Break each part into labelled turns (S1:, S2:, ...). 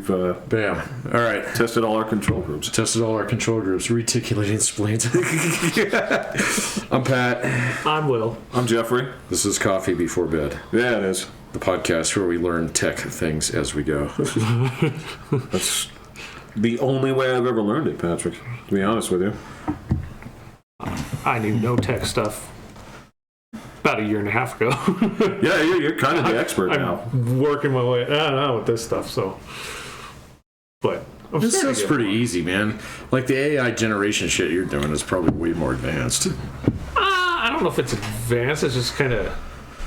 S1: we've
S2: Bam. All right.
S1: tested all our control groups.
S2: Reticulating spleens. I'm Pat.
S3: I'm Will.
S1: I'm Jeffrey.
S2: This is Coffee Before Bed,
S1: Yeah, it is.
S2: the podcast where we learn tech things as we go.
S1: That's the only way I've ever learned it, Patrick, to be honest with you.
S3: I knew no tech stuff about a year and a half ago.
S1: Yeah, you're kind of the expert now.
S3: I'm working my way out with this stuff, so. But I'm
S2: This
S3: starting
S2: stuff's
S3: to get
S2: pretty easy, man. Like the AI generation shit you're doing is probably way more advanced.
S3: I don't know if it's advanced. It's just kind of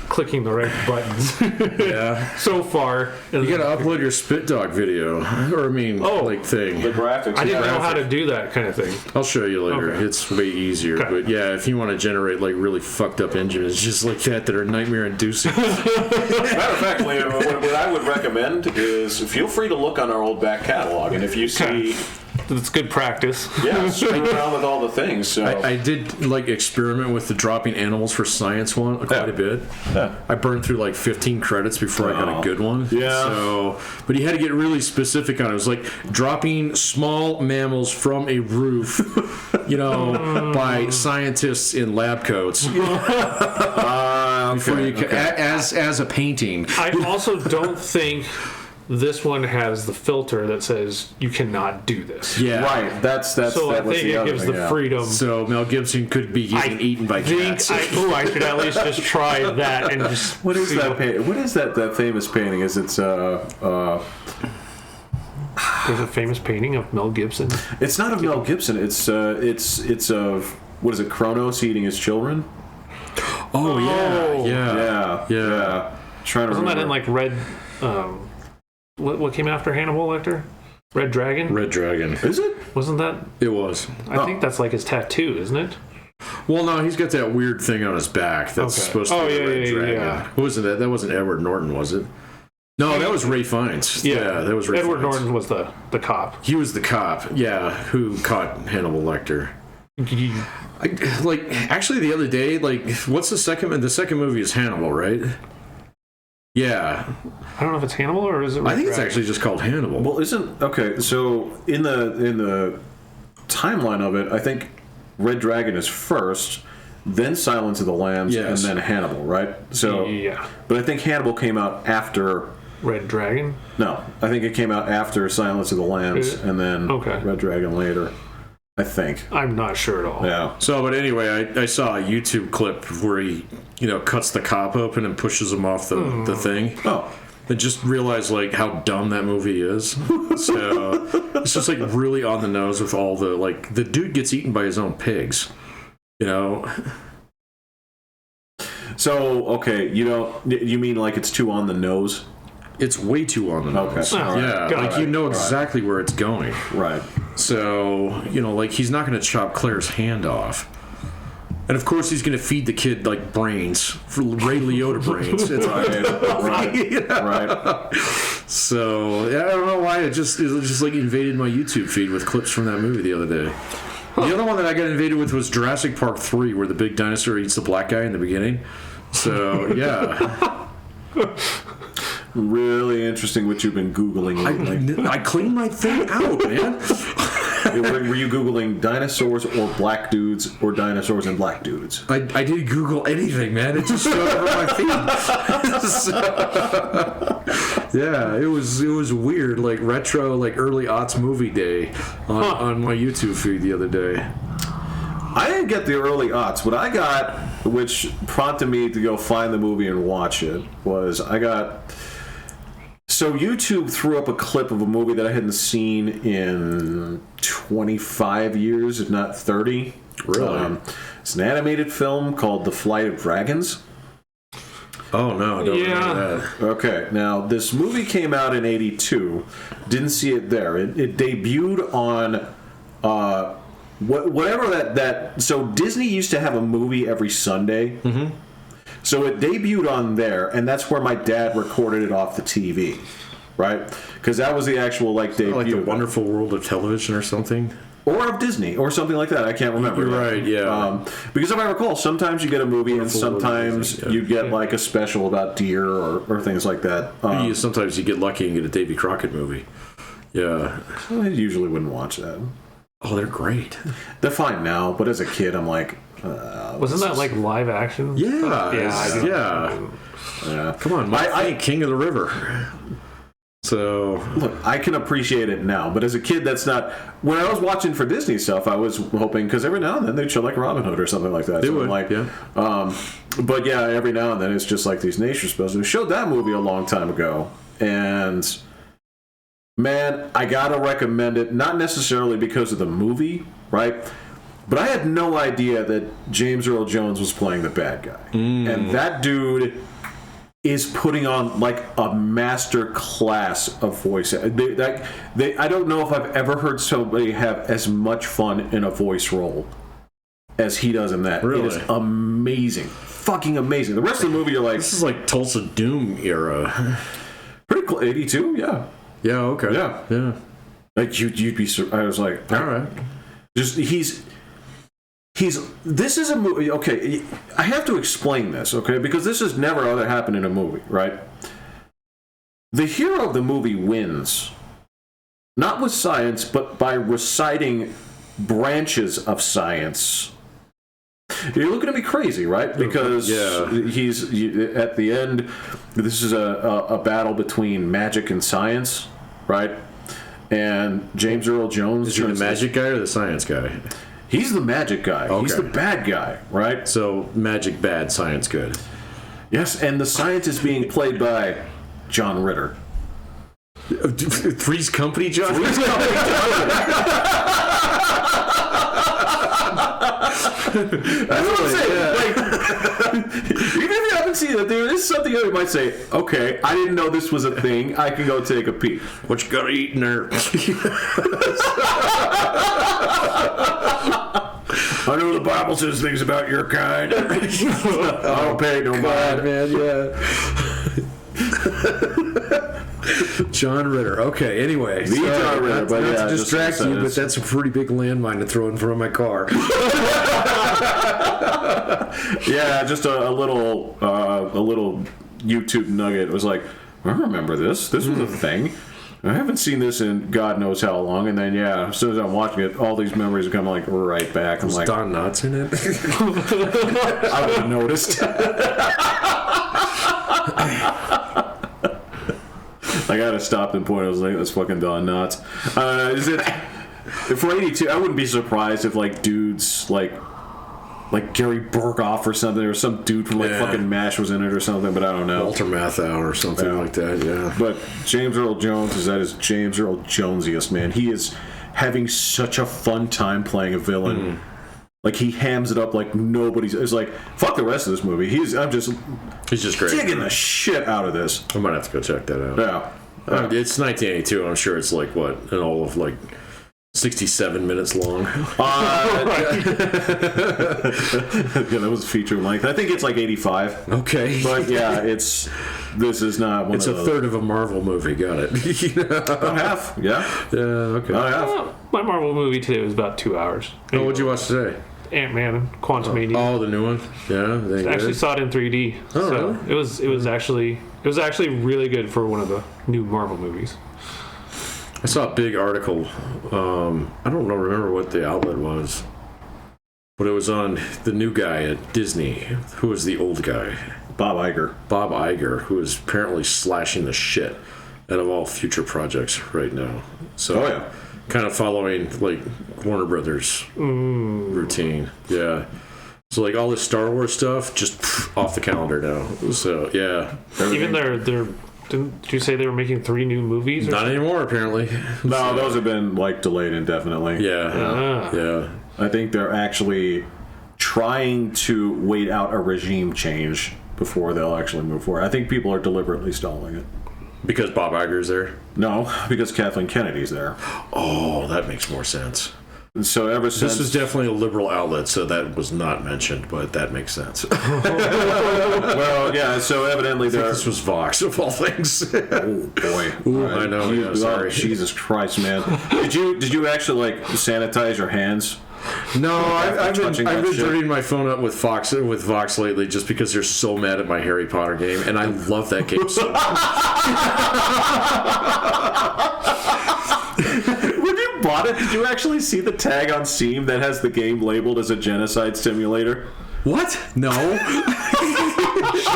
S3: clicking the right buttons.
S2: Yeah.
S3: So far.
S2: You gotta upload your Spit Dog video, thing.
S1: The graphics.
S3: I didn't know how to do that kind of thing.
S2: I'll show you later.
S3: Okay.
S2: It's way easier.
S3: Okay.
S2: But yeah, if you want to generate like really fucked up images just like that are nightmare inducing.
S1: Matter of fact, what I would recommend is feel free to look on our old back catalog, and if you see,
S3: It's good practice.
S1: yeah, screw around with all the things. So
S2: I did like experiment with the dropping animals for science one quite a bit.
S1: Yeah.
S2: I burned through like 15 credits before I got a good one.
S1: Yeah.
S2: So, but you had to get really specific on it. It was like dropping small mammals from a roof, by scientists in lab coats. Before you as a painting.
S3: I also don't think this one has the filter that says you cannot do this.
S2: Yeah.
S1: right, that's
S3: So I
S1: that was
S3: think
S1: the
S3: it
S1: other
S3: gives
S1: thing,
S3: the
S1: yeah.
S3: freedom.
S2: So Mel Gibson could be getting eaten by cats.
S3: I should at least just try that and just.
S1: What is
S3: see
S1: that painting? What is that famous painting? Is it's
S3: There's a famous painting of Mel Gibson.
S1: It's not of Mel Gibson. It's of what is it? Kronos eating his children.
S2: Oh yeah.
S1: Trying to
S3: Wasn't that
S1: remember.
S3: in like Red? What came after Hannibal Lecter? Red Dragon?
S2: Red Dragon.
S1: Is it?
S3: Wasn't that?
S2: It was.
S3: I think that's like his tattoo, isn't it?
S2: Well, no, he's got that weird thing on his back that's
S3: Okay.
S2: supposed to be a Red Dragon.
S3: yeah.
S2: Who wasn't that? That wasn't Edward Norton, was it? No, that was Ray Fiennes. Yeah, that was Ray
S3: Edward
S2: Fiennes.
S3: Norton was the cop.
S2: He was the cop, who caught Hannibal Lecter. Actually, the other day, what's the second? The second movie is Hannibal, right? Yeah,
S3: I don't know if it's Hannibal or is it?
S2: I think it's
S3: Dragon?
S2: actually just called Hannibal.
S1: Well, so in the timeline of it, I think Red Dragon is first, then Silence of the Lambs,
S2: Yes.
S1: and then Hannibal, right? So
S3: Yeah.
S1: But I think Hannibal came out after.
S3: Red Dragon.
S1: No, I think it came out after Silence of the Lambs, and then
S3: Okay.
S1: Red Dragon later. I think.
S3: I'm not sure at all.
S1: Yeah.
S2: So, but anyway, I saw a YouTube clip where he, cuts the cop open and pushes him off the thing.
S1: Oh.
S2: I just realized how dumb that movie is. So it's just really on the nose with all the dude gets eaten by his own pigs.
S1: So okay, you mean it's too on the nose?
S2: It's way too on the nose.
S1: Okay. All right.
S2: Yeah,
S3: Got
S2: you
S3: it.
S2: know exactly where it's going.
S1: Right.
S2: So, he's not going to chop Claire's hand off. And of course, he's going to feed the kid brains, for Ray Liotta brains. It's
S1: Right.
S2: So, I don't know why it just invaded my YouTube feed with clips from that movie the other day. The other one that I got invaded with was Jurassic Park 3, where the big dinosaur eats the black guy in the beginning. So, yeah.
S1: Really interesting what you've been Googling lately.
S2: I cleaned my thing out, man.
S1: Were you Googling dinosaurs or black dudes or dinosaurs and black dudes?
S2: I didn't Google anything, man. It just showed up on my feed. So, yeah, it was weird, retro, early aughts movie day on my YouTube feed the other day.
S1: I didn't get the early aughts. What I got, which prompted me to go find the movie and watch it, was So YouTube threw up a clip of a movie that I hadn't seen in 25 years, if not 30.
S2: Really?
S1: It's an animated film called The Flight of Dragons.
S2: Oh, no, I don't remember that.
S1: Okay, now this movie came out in 82. Didn't see it there. It debuted on whatever that. So Disney used to have a movie every Sunday. Mm-hmm. So it debuted on there, and that's where my dad recorded it off the TV, right? Because that was the actual debut.
S2: Like The Wonderful World of Television or something?
S1: Or of Disney, or something like that. I can't remember.
S2: You're right, yeah.
S1: Because if I recall, sometimes you get a movie and sometimes you get a special about deer or things like that.
S2: Sometimes you get lucky and get a Davy Crockett movie. Yeah.
S1: I usually wouldn't watch that.
S2: Oh, they're great.
S1: They're fine now, but as a kid, I'm like,
S3: Wasn't that like live action?
S2: Yeah.
S3: Yeah.
S1: yeah.
S2: Come on, I King of the River. So
S1: Look, I can appreciate it now, but as a kid, that's not. When I was watching for Disney stuff, I was hoping because every now and then they'd show like Robin Hood or something like that.
S2: They
S1: so
S2: would,
S1: I'm like,
S2: yeah.
S1: But yeah, every now and then it's just like these nature spells. We showed that movie a long time ago, and man, I gotta recommend it. Not necessarily because of the movie, right? But I had no idea that James Earl Jones was playing the bad guy, and that dude is putting on like a master class of voice. I don't know if I've ever heard somebody have as much fun in a voice role as he does in that.
S2: Really?
S1: It is amazing, fucking amazing. The rest of the movie, you're like,
S2: this is like Tulsa Doom era.
S1: pretty cool. 82, yeah,
S2: Yeah. Okay.
S1: Yeah. Like you'd be. I was like,
S2: All right.
S1: just he's. This is a movie. Okay, I have to explain this, okay, because this has never ever happened in a movie, right? The hero of the movie wins, not with science, but by reciting branches of science. You're looking at me crazy, right? Because he's at the end. This is a battle between magic and science, right? And James Earl Jones
S2: Is he the magic guy or the science guy?
S1: He's the magic guy.
S2: Okay.
S1: He's the bad guy, right?
S2: So magic bad, science good.
S1: Yes, and the science is being played by John Ritter.
S2: Three's Company, John.
S1: That's what I'm saying. Like, even if you haven't seen it, there is something that you might say, okay, I didn't know this was a thing. I can go take a peek.
S2: What you gotta eat in there?
S1: I know the Bible says things about your kind. I don't pay no mind.
S2: Man, yeah. John Ritter. Okay, anyway.
S1: The John Ritter, but
S2: not
S1: yeah,
S2: to
S1: just
S2: distract
S1: like I
S2: you,
S1: said,
S2: but that's a pretty big landmine to throw in front of my car.
S1: Yeah, just a little YouTube nugget. It was like, I remember this. This was a thing. I haven't seen this in God knows how long. And then, yeah, as soon as I'm watching it, all these memories are coming like right back. I'm like,
S2: Don Knotts in it.
S1: I would have noticed. I gotta stop and point. I was like, that's fucking Don Knotts. Is it for 82? I wouldn't be surprised if like dudes like Gary Burghoff or something, or some dude from like fucking MASH was in it or something, but I don't know.
S2: Walter Matthau or something like that, yeah.
S1: But James Earl Jones is at his James Earl Jonesiest, man. He is having such a fun time playing a villain. Like he hams it up like nobody's. It's like fuck the rest of this movie. I'm just
S2: great.
S1: digging the shit out of this.
S2: I might have to go check that out.
S1: Yeah.
S2: It's 1982. I'm sure it's like what, in all of like 67 minutes long.
S1: Yeah, that was feature length. I think it's like 85.
S2: Okay.
S1: But yeah, this is not one
S2: It's
S1: of
S2: a
S1: those.
S2: third of a Marvel movie. Got it.
S1: About half. Yeah.
S2: Yeah. Okay.
S1: About half.
S3: Well, my Marvel movie today was about 2 hours.
S2: Oh, what'd you watch today?
S3: Ant-Man and Quantumania.
S2: Oh, the new one. Yeah. They
S3: I actually saw it in 3D.
S2: Oh,
S3: so
S2: really?
S3: it was actually really good for one of the new Marvel movies.
S2: I saw a big article. I don't remember what the outlet was, but it was on the new guy at Disney, who was the old guy,
S1: Bob Iger.
S2: Bob Iger, who is apparently slashing the shit out of all future projects right now. So,
S1: Oh, yeah.
S2: kind of following like Warner Brothers routine. Yeah. So like all this Star Wars stuff just off the calendar now. So yeah.
S3: Even did you say they were making 3 new movies? Or
S2: Not anymore apparently.
S1: No, those have been like delayed indefinitely.
S2: Yeah. Yeah.
S1: I think they're actually trying to wait out a regime change before they'll actually move forward. I think people are deliberately stalling it.
S2: Because Bob Iger's there.
S1: No, because Kathleen Kennedy's there.
S2: Oh, that makes more sense.
S1: And so ever since
S2: This was definitely a liberal outlet, so that was not mentioned, but that makes sense.
S1: well, yeah. So evidently
S2: This was Vox of all things.
S1: Oh boy!
S2: Ooh, I know. Yeah, sorry.
S1: Jesus Christ, man! Did you actually like sanitize your hands?
S2: No, I've
S1: touching
S2: been
S1: that shit.
S2: turning my phone up with Vox lately, just because they're so mad at my Harry Potter game, and I love that game so much.
S1: Did you actually see the tag on Steam that has the game labeled as a genocide simulator?
S2: What? No.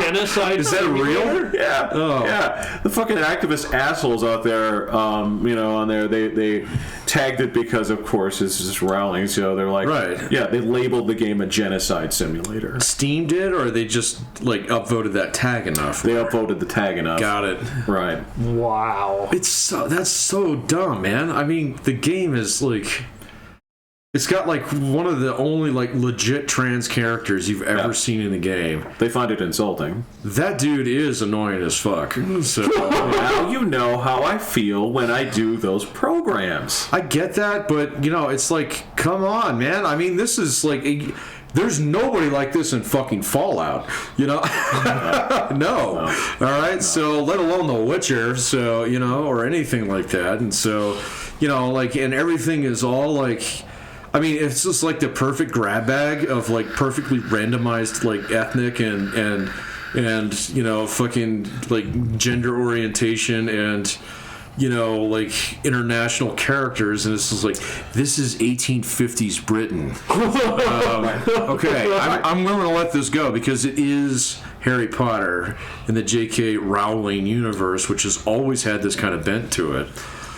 S3: Genocide.
S2: Is that real?
S1: Yeah.
S2: Oh.
S1: Yeah. The fucking activist assholes out there, on there, they tagged it because, of course, it's just Rowling. So they're like,
S2: Right.
S1: Yeah, they labeled the game a genocide simulator.
S2: Steam did, or they just like upvoted that tag enough?
S1: They upvoted the tag enough.
S2: Got it.
S1: Right.
S3: Wow.
S2: That's so dumb, man. I mean, the game is like, it's got like one of the only like legit trans characters you've ever seen in the game.
S1: They find it insulting.
S2: That dude is annoying as fuck. So
S1: Now you know how I feel when I do those programs.
S2: I get that, but it's like, come on, man. I mean, this is like there's nobody like this in fucking Fallout, No. All right. So let alone The Witcher, so or anything like that. And so, and everything is all like, I mean, it's just like the perfect grab bag of like perfectly randomized like ethnic and fucking like gender orientation and like international characters, and it's just like, this is 1850s Britain. Okay, I'm willing to let this go because it is Harry Potter in the J.K. Rowling universe, which has always had this kind of bent to it.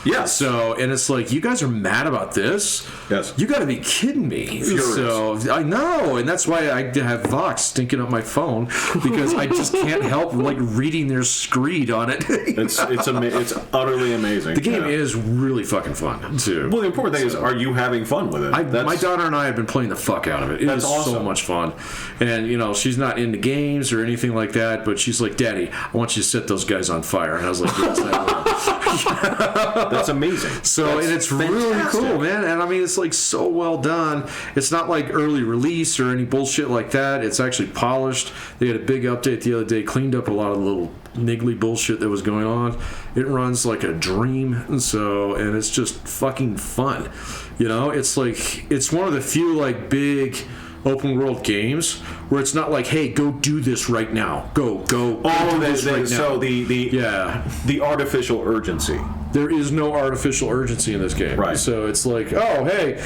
S1: Yeah.
S2: So, and it's like, you guys are mad about this?
S1: Yes.
S2: You got to be kidding me.
S1: Furious.
S2: So, I know, and that's why I have Vox stinking up my phone, because I just can't help like reading their screed on it.
S1: It's utterly amazing.
S2: The game is really fucking fun too.
S1: Well, the important thing is, are you having fun with it?
S2: My daughter and I have been playing the fuck out of it. It is
S1: awesome.
S2: so much fun. And, she's not into games or anything like that, but she's like, Daddy, I want you to set those guys on fire. And I was like, yes, I will.
S1: That's amazing.
S2: So, and it's really cool, man. And I mean, it's like so well done. It's not like early release or any bullshit like that. It's actually polished. They had a big update the other day, cleaned up a lot of the little niggly bullshit that was going on. It runs like a dream. And it's just fucking fun. It's like, it's one of the few like big open world games where it's not like, hey, go do this right now. Go do this right now.
S1: So the artificial urgency.
S2: There is no artificial urgency in this game.
S1: Right.
S2: So it's like, oh, hey,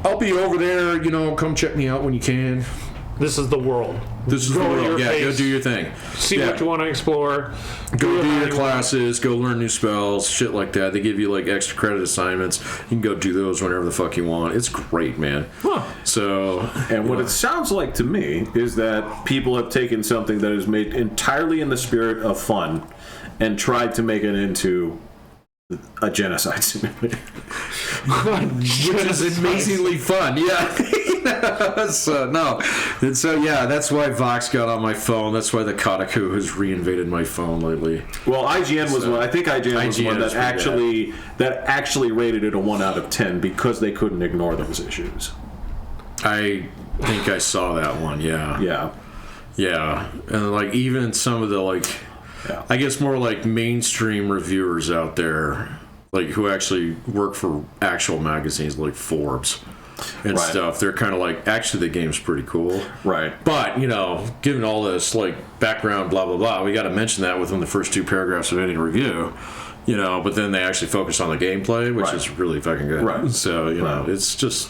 S2: I'll be over there, come check me out when you can.
S3: This is the world.
S2: This is the world. Yeah, go do your thing.
S3: See what you want to explore.
S2: Go do your classes, go learn new spells, shit like that. They give you like extra credit assignments. You can go do those whenever the fuck you want. It's great, man.
S3: Huh.
S2: So,
S1: and what it sounds like to me is that people have taken something that is made entirely in the spirit of fun and tried to make it into a genocide simulator.
S2: which is amazingly fun. Yeah. So that's why Vox got on my phone. That's why the Kotaku has reinvaded my phone lately.
S1: Well, IGN was one. I think IGN was the one that actually rated it a 1 out of 10 because they couldn't ignore those issues.
S2: I think I saw that one. Yeah. And like even some of the like, I guess more like mainstream reviewers out there, like who actually work for actual magazines like Forbes and stuff, they're kind of like, actually the game's pretty cool.
S1: Right.
S2: But, given all this like background, blah, blah, blah, we got to mention that within the first 2 paragraphs of any review, but then they actually focus on the gameplay, which is really fucking good.
S1: Right.
S2: So, it's just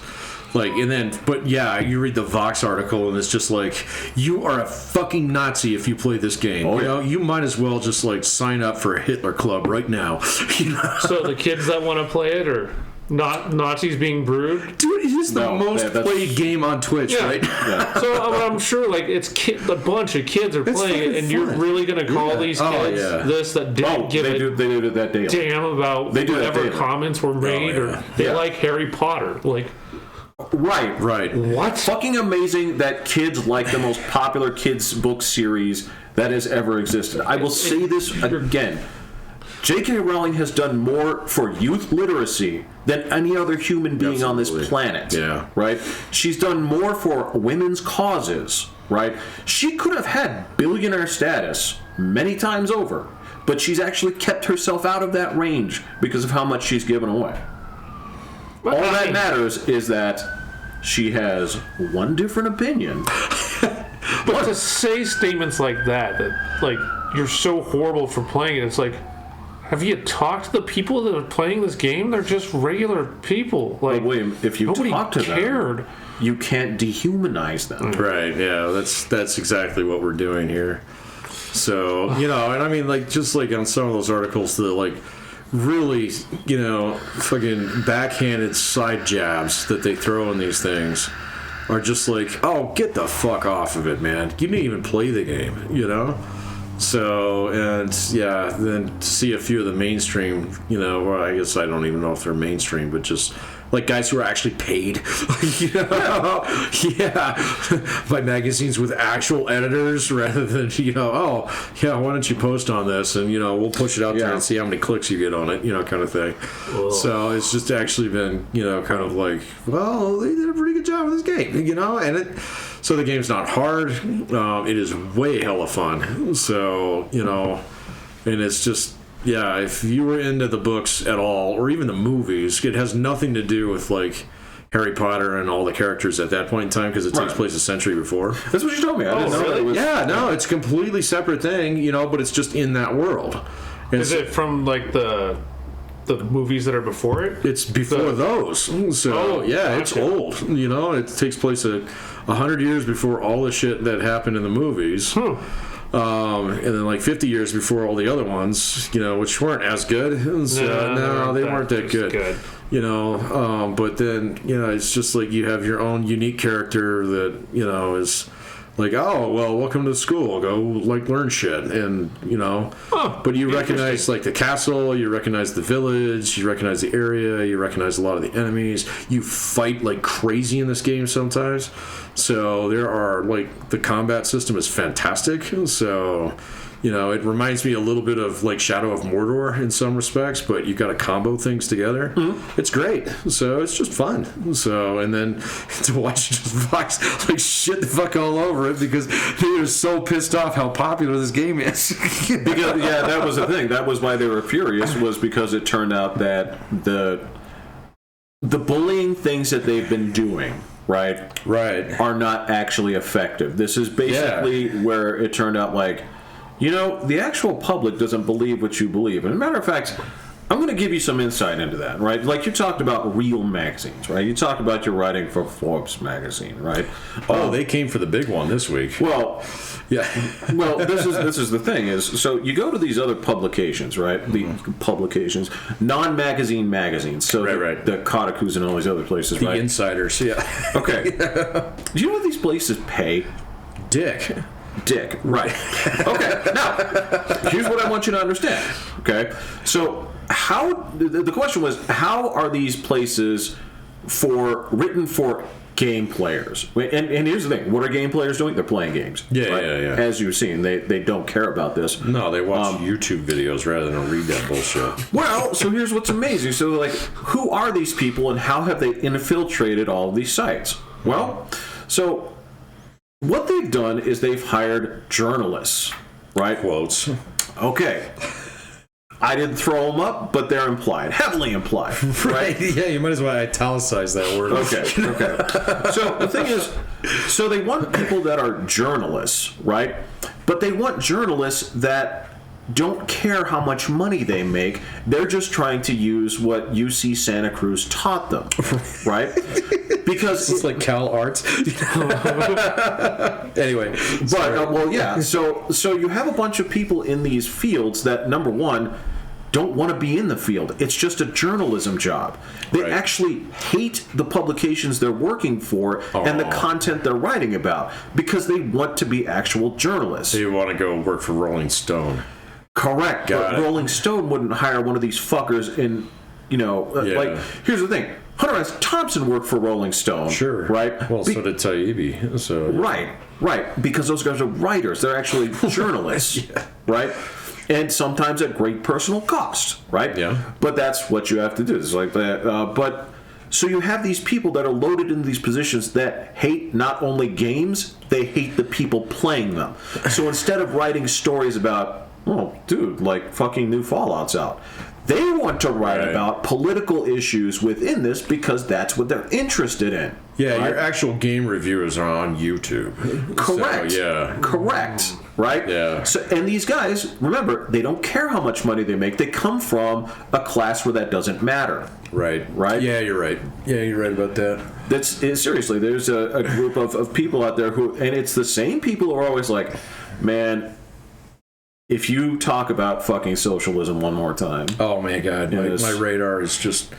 S2: like, and then, but yeah, you read the Vox article and it's just like, you are a fucking Nazi if you play this game. You might as well just like sign up for a Hitler Club right now.
S3: So the kids that want to play it are not Nazis being brewed?
S2: Dude, it is the most played game on Twitch, right?
S3: Yeah. So I'm sure like it's a bunch of kids are playing it, and you're really going to call these kids this that didn't give
S1: they do that daily.
S3: Damn about whatever comments were made, or they like Harry Potter, like.
S1: Right.
S3: What?
S1: Fucking amazing that kids like the most popular kids book series that has ever existed. I will say this again. J.K. Rowling has done more for youth literacy than any other human being on this planet.
S2: Yeah.
S1: Right? She's done more for women's causes. Right? She could have had billionaire status many times over, but she's actually kept herself out of that range because of how much she's given away. All that matters is that she has one different opinion.
S3: But to say statements like that like, you're so horrible for playing it, it's like, have you talked to the people that are playing this game? They're just regular people. Like,
S1: but William, if you talk to them, you can't dehumanize them.
S2: Right, yeah, that's exactly what we're doing here. So, and I mean, like, just like on some of those articles, the like really, fucking backhanded side jabs that they throw in these things are just like, oh, get the fuck off of it, man. You didn't even play the game, So, and yeah, then to see a few of the mainstream, well, I guess I don't even know if they're mainstream, but just like guys who are actually paid, by magazines with actual editors rather than, oh, yeah, why don't you post on this and, we'll push it out there and see how many clicks you get on it, kind of thing. Whoa. So it's just actually been, kind of like, well, they did a pretty good job with this game, and so the game's not hard. It is way hella fun. So, and it's just, if you were into the books at all, or even the movies, it has nothing to do with, like, Harry Potter and all the characters at that point in time because it takes place a century before.
S1: That's what you told me. I didn't know
S3: really?
S1: It was...
S2: Yeah, no, it's a completely separate thing, but it's just in that world. And
S3: is it from, like, the movies that are before it?
S2: It's before those. So, it's old. It takes place 100 years before all the shit that happened in the movies. And then like 50 years before all the other ones, which weren't as good. So, no, they weren't that good. But then, it's just like you have your own unique character that, is like, oh, well, welcome to school. Go, like, learn shit. And, but you recognize, like, the castle, you recognize the village, you recognize the area, you recognize a lot of the enemies. You fight like crazy in this game sometimes. So there are, like, the combat system is fantastic. So, it reminds me a little bit of, like, Shadow of Mordor in some respects, but you got to combo things together. Mm-hmm. It's great. So it's just fun. So, and then to watch just Fox, like, shit the fuck all over it because they were so pissed off how popular this game is.
S1: Because, that was the thing. That was why they were furious, was because it turned out that the bullying things that they've been doing, right, are not actually effective. This is basically where it turned out like, the actual public doesn't believe what you believe. And as a matter of fact, I'm going to give you some insight into that, right? Like you talked about real magazines, right? You talked about your writing for Forbes magazine, right?
S2: Oh, they came for the big one this week.
S1: Well, yeah. Well, this is the thing is, so you go to these other publications, right? The publications, non-magazine magazines. So the Kotakus and all these other places,
S2: the
S1: right?
S2: The Insiders, yeah.
S1: Okay. Do you know what these places pay?
S2: Dick,
S1: right. Okay, now, here's what I want you to understand, okay? So, the question was, how are these places written for game players? And here's the thing, what are game players doing? They're playing games.
S2: Yeah.
S1: As you've seen, they don't care about this.
S2: No, they watch YouTube videos rather than read that bullshit.
S1: Well, so here's what's amazing. So, like, who are these people and how have they infiltrated all of these sites? Well, so what they've done is they've hired journalists, right?
S2: Quotes.
S1: Okay. I didn't throw them up, but they're implied. Heavily implied. Right?
S2: Yeah, you might as well italicize that word.
S1: Okay. So the thing is, so they want people that are journalists, right? But they want journalists that don't care how much money they make. They're just trying to use what UC Santa Cruz taught them, right? Because
S2: it's like Cal Arts. Anyway,
S1: but So you have a bunch of people in these fields that, number one, don't want to be in the field. It's just a journalism job. They actually hate the publications they're working for and the content they're writing about because they want to be actual journalists.
S2: They want to go work for Rolling Stone.
S1: Correct. But Rolling Stone wouldn't hire one of these fuckers in, like, here's the thing. Hunter S. Thompson worked for Rolling Stone.
S2: Sure.
S1: Right?
S2: Well, so did Taibbi. So,
S1: yeah. Right. Because those guys are writers. They're actually journalists. Right? And sometimes at great personal cost. Right?
S2: Yeah.
S1: But that's what you have to do. It's like that. So you have these people that are loaded into these positions that hate not only games, they hate the people playing them. So instead of writing stories about, oh, dude, like fucking new Fallout's out, they want to write about political issues within this because that's what they're interested in.
S2: Yeah, your actual game reviewers are on YouTube.
S1: Correct.
S2: So, yeah.
S1: Correct. right?
S2: Yeah.
S1: So, and these guys, remember, they don't care how much money they make. They come from a class where that doesn't matter.
S2: Right.
S1: Right?
S2: Yeah, you're right. Yeah, you're right about that.
S1: Seriously, there's a group of people out there who, and it's the same people who are always like, man, if you talk about fucking socialism one more time.
S2: Oh my God, my radar is just.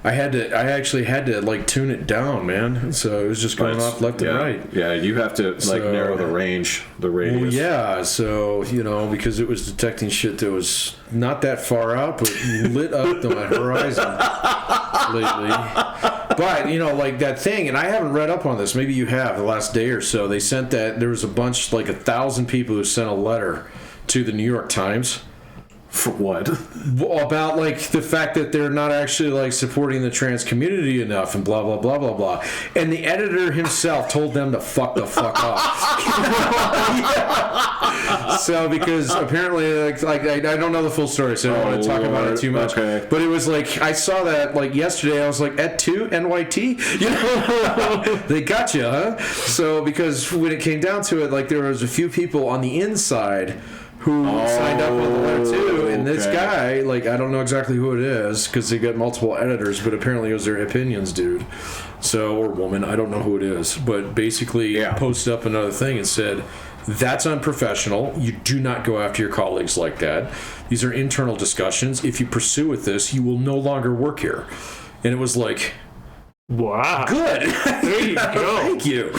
S2: I actually had to like tune it down, man. So it was just going off left and right.
S1: Yeah, you have to like narrow the radius.
S2: Well, yeah, so because it was detecting shit that was not that far out, but lit up my horizon lately. But like that thing, and I haven't read up on this. Maybe you have. The last day or so, they sent that. There was a bunch, like 1,000 people who sent a letter to the New York Times.
S1: For what?
S2: About like the fact that they're not actually like supporting the trans community enough and blah blah blah blah blah. And the editor himself told them to fuck the fuck off. So because apparently like I don't know the full story, so I don't want to talk about it too much.
S1: Okay.
S2: But it was like I saw that like yesterday. I was like at 2 NYT. They got you, huh? So because when it came down to it, like there was a few people on the inside who signed up on the letter too, and this guy, like, I don't know exactly who it is, because they got multiple editors, but apparently it was their opinions dude, or woman, I don't know who it is, but basically posted up another thing and said, that's unprofessional, you do not go after your colleagues like that, these are internal discussions, if you pursue with this, you will no longer work here. And it was like,
S3: wow.
S2: Good.
S3: There you go.
S2: Thank you.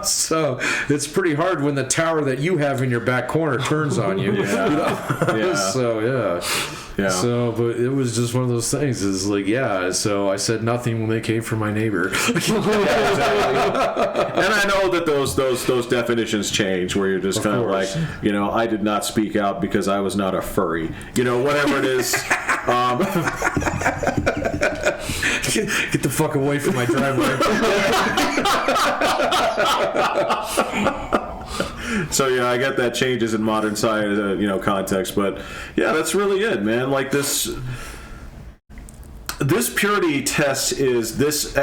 S2: So it's pretty hard when the tower that you have in your back corner turns on you. So yeah. So, but it was just one of those things. Is like, so I said nothing when they came for my neighbor.
S1: Exactly. And I know that those definitions change, where you're just kind of like, I did not speak out because I was not a furry. Whatever it is.
S2: Get the fuck away from my driveway.
S1: So I get that changes in modern science, context, but that's really it, man. Like this purity test is this.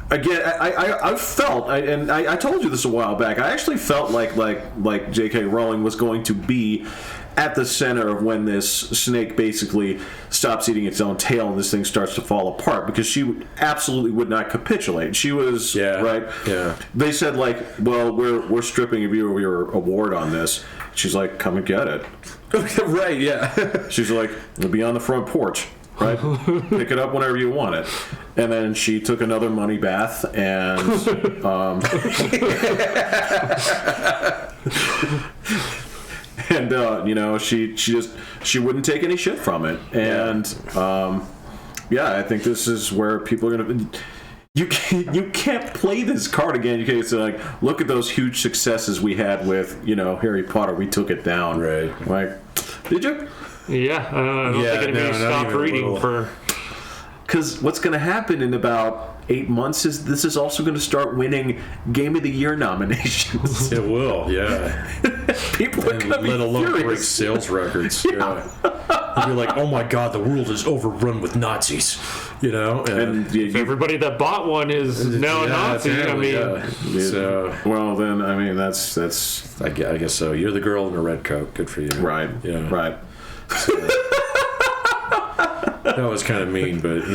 S1: Again, I felt, and I told you this a while back. I actually felt like J.K. Rowling was going to be at the center of when this snake basically stops eating its own tail and this thing starts to fall apart, because she absolutely would not capitulate. She was right.
S2: Yeah.
S1: They said like, well, we're stripping of your award on this. She's like, come and get it.
S2: Right. Yeah.
S1: She's like, it'll be on the front porch. Right, pick it up whenever you want it, and then she took another money bath, and she wouldn't take any shit from it, and I think this is where people are gonna. You can't play this card again. You can't say like, look at those huge successes we had with Harry Potter. We took it down.
S2: Right.
S1: Like, did you?
S3: Yeah, I don't think anybody stopped reading for.
S1: Because what's going to happen in about 8 months is this is also going to start winning Game of the Year nominations.
S2: It will, yeah.
S1: People are going to be
S2: let alone break
S1: furious.
S2: sales records. Yeah. You're like, oh my god, the world is overrun with Nazis.
S1: And
S3: everybody that bought one is now a Nazi.
S1: Well, then I mean that's.
S2: I guess so. You're the girl in the red coat. Good for you.
S1: Right.
S2: Yeah.
S1: Right.
S2: So, that was kind of mean, but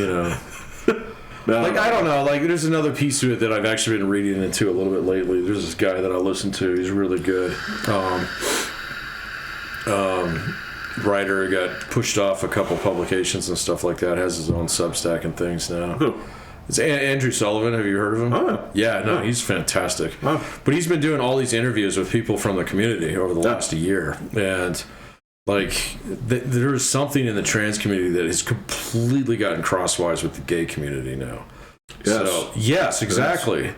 S2: like I don't know. Like there's another piece to it that I've actually been reading into a little bit lately. There's this guy that I listen to. He's really good. Writer, got pushed off a couple publications and stuff like that. Has his own Substack and things now.
S1: Who?
S2: It's Andrew Sullivan. Have you heard of him?
S1: Oh.
S2: Yeah, no, he's fantastic.
S1: Oh.
S2: But he's been doing all these interviews with people from the community over the last year, and like there's something in the trans community that has completely gotten crosswise with the gay community now.
S1: Yes.
S2: So, yes, exactly.
S1: Yes.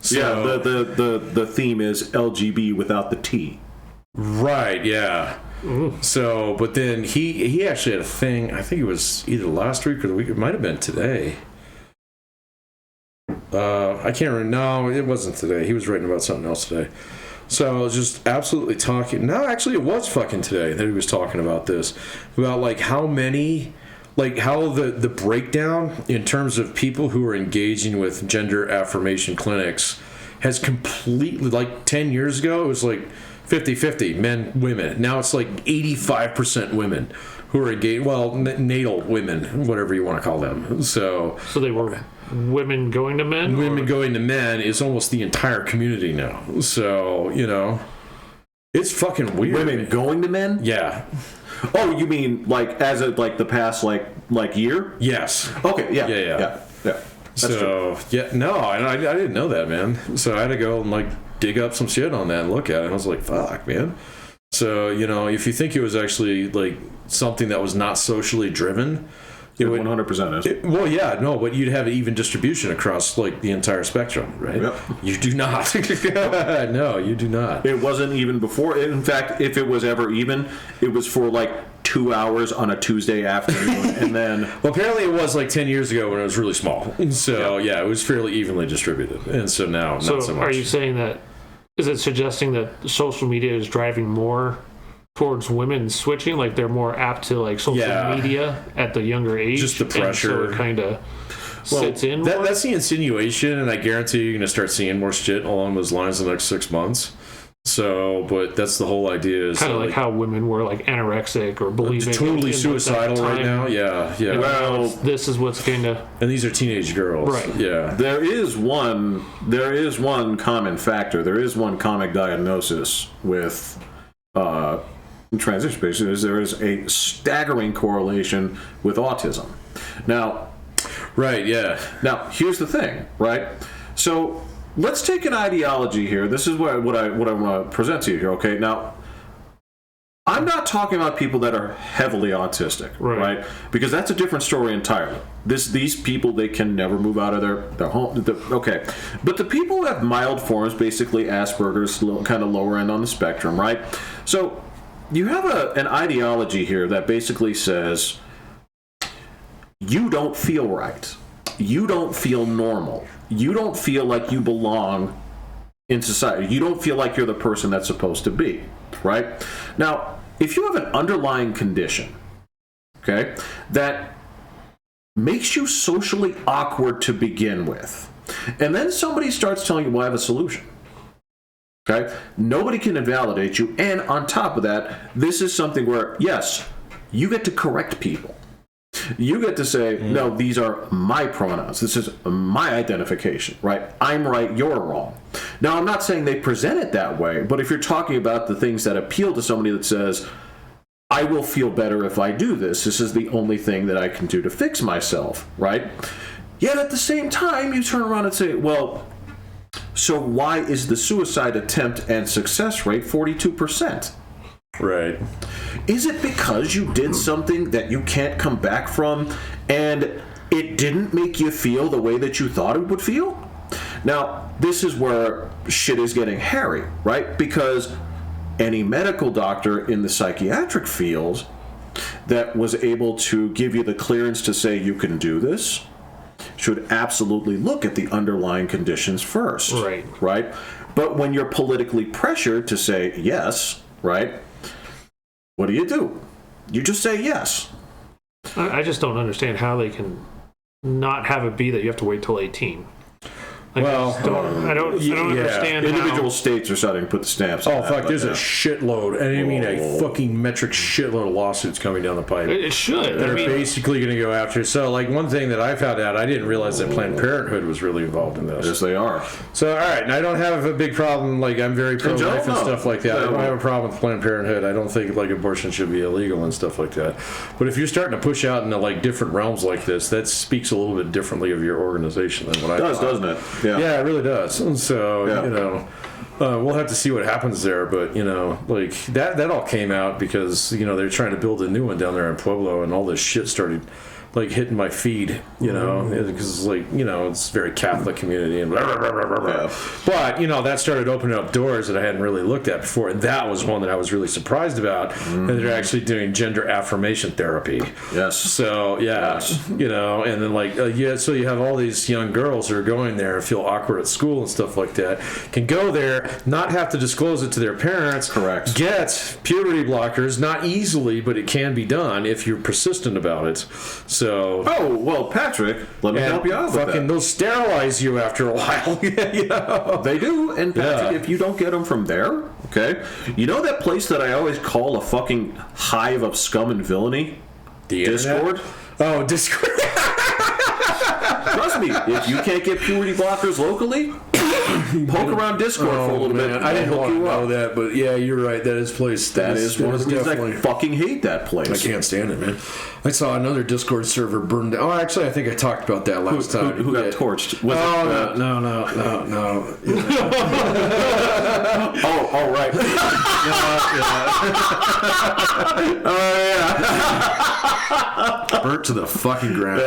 S2: So,
S1: the theme is LGB without the T.
S2: Right. Yeah. Ooh. So, but then he actually had a thing. I think it was either last week or the week. It might have been today. I can't remember. No, it wasn't today. He was writing about something else today. So I was just absolutely talking. No, actually, it was fucking today that he was talking about this. About like how many, like how the breakdown in terms of people who are engaging with gender affirmation clinics has completely, like 10 years ago, it was like 50-50, men, women. Now it's like 85% women who are engaged. Well, natal women, whatever you want to call them. So
S3: they were women going to men?
S2: Women going to men is almost the entire community now. So, it's fucking weird.
S1: Women going to men?
S2: Yeah.
S1: Oh, you mean like as of like the past like year?
S2: Yes.
S1: Okay. Yeah. That's
S2: so
S1: true.
S2: yeah, no, I didn't know that, man. So I had to go and like dig up some shit on that and look at it. And I was like, fuck, man. So if you think it was actually like something that was not socially driven,
S1: it 100% is.
S2: Well, yeah, no, but you'd have an even distribution across like the entire spectrum, right?
S1: Yep.
S2: You do not. No, you do not.
S1: It wasn't even before. In fact, if it was ever even, it was for like 2 hours on a Tuesday afternoon, and then.
S2: Well, apparently it was like 10 years ago when it was really small. So yeah, it was fairly evenly distributed, and so now not so much.
S3: Are you saying that? Is it suggesting that social media is driving more towards women switching, like they're more apt to like social media at the younger age?
S2: Just the pressure.
S3: And so it kind of sits in more?
S2: That's the insinuation, and I guarantee you're going to start seeing more shit along those lines in the next 6 months. So, but that's the whole idea. Is
S3: kind of like how women were like anorexic or believing
S2: totally suicidal right now. Yeah.
S3: Well, this is what's going to.
S2: And these are teenage girls,
S3: right?
S2: Yeah.
S1: There is one common factor. There is one common diagnosis with transition patients. There is a staggering correlation with autism. Now,
S2: right? Yeah.
S1: Now, here's the thing, right? So. Let's take an ideology here. This is what I want to present to you here, okay? Now, I'm not talking about people that are heavily autistic, right? Because that's a different story entirely. These people, they can never move out of their home. Okay. But the people who have mild forms, basically Asperger's, kind of lower end on the spectrum, right? So you have an ideology here that basically says, you don't feel right. You don't feel normal. You don't feel like you belong in society. You don't feel like you're the person that's supposed to be, right? Now, if you have an underlying condition, okay, that makes you socially awkward to begin with, and then somebody starts telling you, well, I have a solution, okay? Nobody can invalidate you, and on top of that, this is something where, yes, you get to correct people. You get to say, no, these are my pronouns. This is my identification, right? I'm right, you're wrong. Now, I'm not saying they present it that way, but if you're talking about the things that appeal to somebody that says, I will feel better if I do this. This is the only thing that I can do to fix myself, right? Yet at the same time, you turn around and say, well, so why is the suicide attempt and success rate 42%?
S2: Right.
S1: Is it because you did something that you can't come back from and it didn't make you feel the way that you thought it would feel? Now, this is where shit is getting hairy, right? Because any medical doctor in the psychiatric field that was able to give you the clearance to say you can do this should absolutely look at the underlying conditions first. Right? But when you're politically pressured to say yes, right? What do? You just say yes.
S3: I just don't understand how they can not have it be that you have to wait till 18. I don't understand.
S1: Individual states are starting to put the stamps.
S2: Oh fuck! There's a shitload, and I mean a fucking metric shitload of lawsuits coming down the pipe.
S3: It should.
S2: They're basically going to go after. So, like one thing that I found out, I didn't realize that Planned Parenthood was really involved in this.
S1: Yes, they are.
S2: So, all right, and I don't have a big problem. Like I'm very pro-life and stuff like that. I don't have a problem with Planned Parenthood. I don't think like abortion should be illegal and stuff like that. But if you're starting to push out into like different realms like this, that speaks a little bit differently of your organization than what I thought.
S1: Doesn't it?
S2: Yeah, it really does. And so, we'll have to see what happens there. But, like that all came out because, they're trying to build a new one down there in Pueblo, and all this shit started like hitting my feed, because it's a very Catholic community and blah, blah, blah, blah, blah. Yeah. But, that started opening up doors that I hadn't really looked at before. And that was one that I was really surprised about. Mm-hmm. And they're actually doing gender affirmation therapy.
S1: Yes.
S2: So, and then so you have all these young girls who are going there and feel awkward at school and stuff like that, can go there, not have to disclose it to their parents.
S1: Correct.
S2: Get puberty blockers, not easily, but it can be done if you're persistent about it. So,
S1: oh well, Patrick, let me help you out with that.
S2: They'll sterilize you after a while.
S1: They do, and Patrick, if you don't get them from there, Okay? You know that place that I always call a fucking hive of scum and villainy?
S2: The
S1: Discord?
S2: internet? Oh, Discord.
S1: Trust me, if you can't get puberty blockers locally, poke around Discord for a little bit.
S2: I didn't
S1: They'll
S2: want
S1: hook
S2: to
S1: you up.
S2: know that, but yeah, you're right. That is place.
S1: That is one of the reasons I fucking hate that place.
S2: I can't stand it, man. I saw another Discord server burned down. Oh, actually, I think I talked about that last time.
S1: Who got torched? Was
S2: Oh,
S1: it,
S2: no.
S1: oh, right.
S2: Burnt to the fucking ground.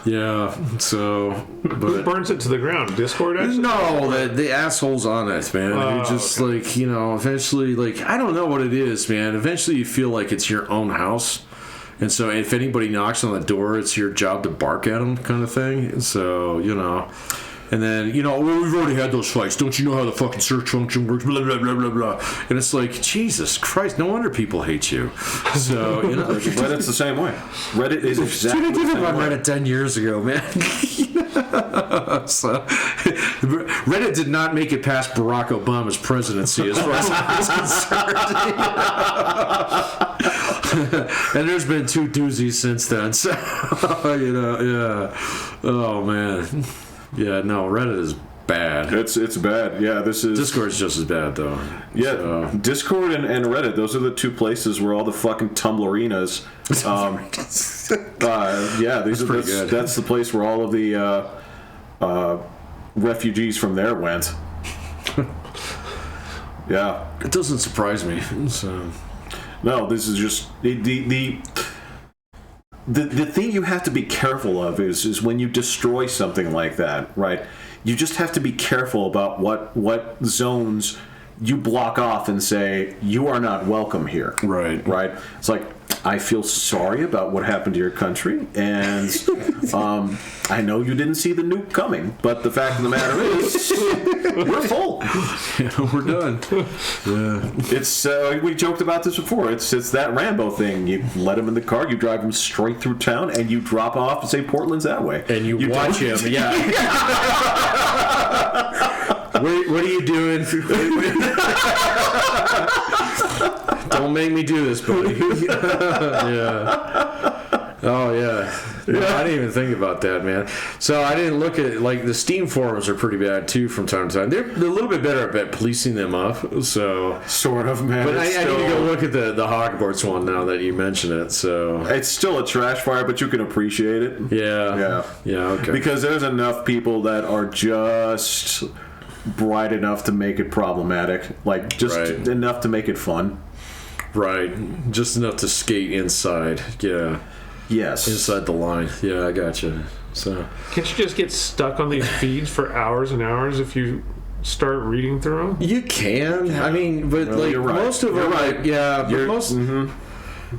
S2: Yeah, so...
S3: Who burns it to the ground? Discord actually?
S2: No, the assholes on it, man. Who just like, eventually, like, I don't know what it is, man. Eventually you feel like it's your own house. And so if anybody knocks on the door, it's your job to bark at them, kind of thing. So, and then, well, we've already had those fights. Don't you know how the fucking search function works? Blah, blah, blah, blah, blah. And it's like, Jesus Christ, no wonder people hate you. So,
S1: Reddit's the same way. Reddit is exactly the
S2: I
S1: same way.
S2: Reddit 10 years ago, man. So, Reddit did not make it past Barack Obama's presidency, as far as I'm concerned. And there's been 2 doozies since then. So, yeah. Oh, man. Yeah, no, Reddit is bad.
S1: It's bad. Yeah, this is...
S2: Discord's just as bad, though.
S1: Yeah,
S2: So.
S1: Discord and Reddit, those are the 2 places where all the fucking Tumblrinas... That's the place where all of the refugees from there went. Yeah.
S2: It doesn't surprise me. So.
S1: No, this is just... The thing you have to be careful of is when you destroy something like that, right? You just have to be careful about what zones you block off and say, you are not welcome here.
S2: Right.
S1: Right? It's like, I feel sorry about what happened to your country, and I know you didn't see the nuke coming, but the fact of the matter is, we're full.
S2: Yeah, we're done. Yeah.
S1: It's we joked about this before. It's that Rambo thing. You let him in the car, you drive him straight through town, and you drop off and say Portland's that way.
S2: And you watch him, yeah. What are you doing? Don't make me do this, buddy. Yeah. Oh, yeah. No, I didn't even think about that, man. So I didn't look at, like, the Steam forums are pretty bad, too, from time to time. They're a little bit better at policing them up, so...
S1: Sort of, man.
S2: But I need to go look at the Hogwarts one now that you mention it, so...
S1: It's still a trash fire, but you can appreciate it.
S2: Yeah. Yeah, okay.
S1: Because there's enough people that are just bright enough to make it problematic. Like, just enough to make it fun.
S2: Right. Just enough to skate inside. Yeah.
S1: Yes.
S2: Inside the line. Yeah, I gotcha. So.
S3: Can't you just get stuck on these feeds for hours and hours if you start reading through them?
S2: You can. I mean, but like
S1: you're right.
S2: most of them,
S1: right.
S2: like, yeah, but most.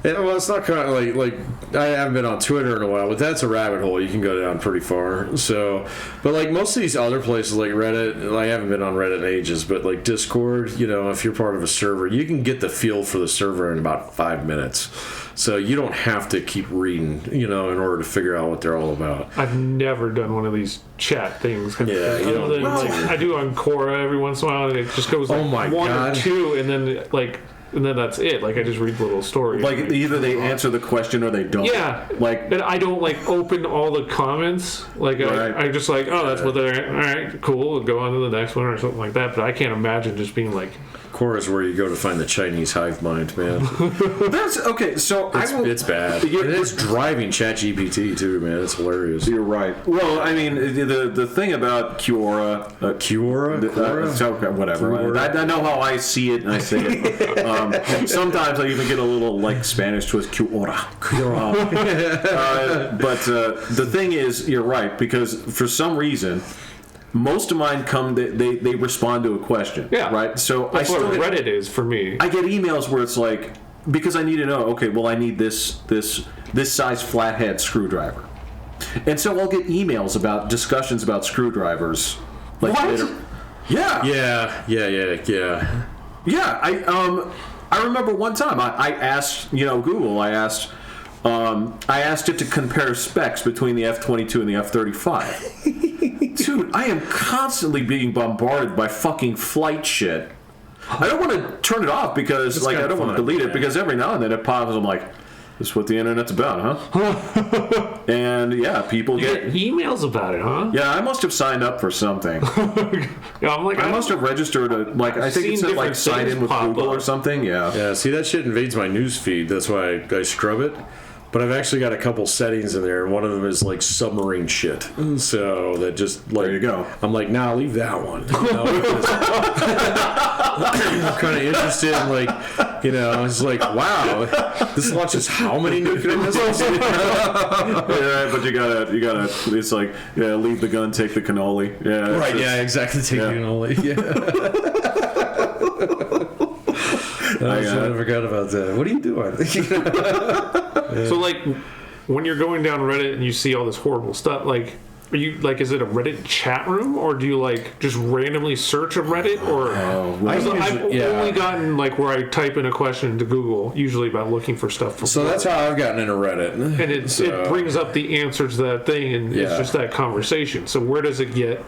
S2: Well, it's not kind of like I haven't been on Twitter in a while, but that's a rabbit hole you can go down pretty far. So, but like most of these other places like Reddit, I haven't been on Reddit in ages, but like Discord, if you're part of a server, you can get the feel for the server in about 5 minutes. So you don't have to keep reading, in order to figure out what they're all about.
S3: I've never done one of these chat things.
S2: Yeah, you don't need to.
S3: I do on Quora every once in a while, and it just goes like one or two, and then that's it. Like I just read the little story.
S1: Like either they answer the question or they don't.
S3: Yeah.
S1: Like,
S3: and I don't open all the comments. Like
S1: Right.
S3: I just that's what they're. All right, cool. We'll go on to the next one or something like that. But I can't imagine just being like.
S2: Quora is where you go to find the Chinese hive mind, man.
S1: that's okay. So
S2: it's bad. And it's driving ChatGPT too, man. It's hilarious.
S1: You're right. Well, I mean, the thing about Quora,
S2: Quora,
S1: whatever.
S2: Quora.
S1: I know how I see it and I say it. Sometimes I even get a little Spanish twist. Quora. But the thing is, you're right, because for some reason. Most of mine they respond to a question. Yeah. Right? So
S3: that's what Reddit is for me.
S1: I get emails where it's like, because I need to know, okay, well, I need this size flathead screwdriver. And so I'll get emails about discussions about screwdrivers. Like
S3: what?
S1: Later. Yeah. Yeah. I remember one time I asked, Google, I asked it to compare specs between the F-22 and the F-35. Dude, I am constantly being bombarded by fucking flight shit. I don't want to turn it off because,
S2: It's
S1: like, I
S2: kinda
S1: don't want to
S2: fun,
S1: delete it
S2: yeah.
S1: because every now and then it pops. I'm like, this is what the internet's about, huh? And yeah, people
S3: You
S1: get.
S3: get emails about it, huh?
S1: Yeah, I must have signed up for something.
S3: Yeah, I'm like,
S1: I must have registered I think it
S3: seen
S1: said like
S3: different
S1: sign
S3: things
S1: in with
S3: pop
S1: Google
S3: up.
S1: or something. Yeah.
S2: Yeah, see, that shit invades my news feed. That's why I scrub it. But I've actually got a couple settings in there, and one of them is like submarine shit. So that just like
S1: There you go.
S2: I'm like, nah, leave that one. You know, because I'm kind of interested in like, you know, it's like, wow, this launches how many nuclear missiles?
S1: Yeah, but you gotta. It's like, yeah, leave the gun, take the cannoli. Yeah. it's
S2: Right?
S1: just-
S2: Yeah, exactly. Take
S1: Yeah.
S2: the only. I forgot about that. What are you doing?
S3: So like, when you're going down Reddit and you see all this horrible stuff, like, are you like, is it a Reddit chat room or do you like just randomly search a Reddit or? I've only gotten like where I type in a question into Google, usually about looking for stuff. From
S2: So that's how I've gotten into Reddit.
S3: and it brings up the answer to that thing, and it's
S2: Yeah.
S3: just that conversation. So where does it get?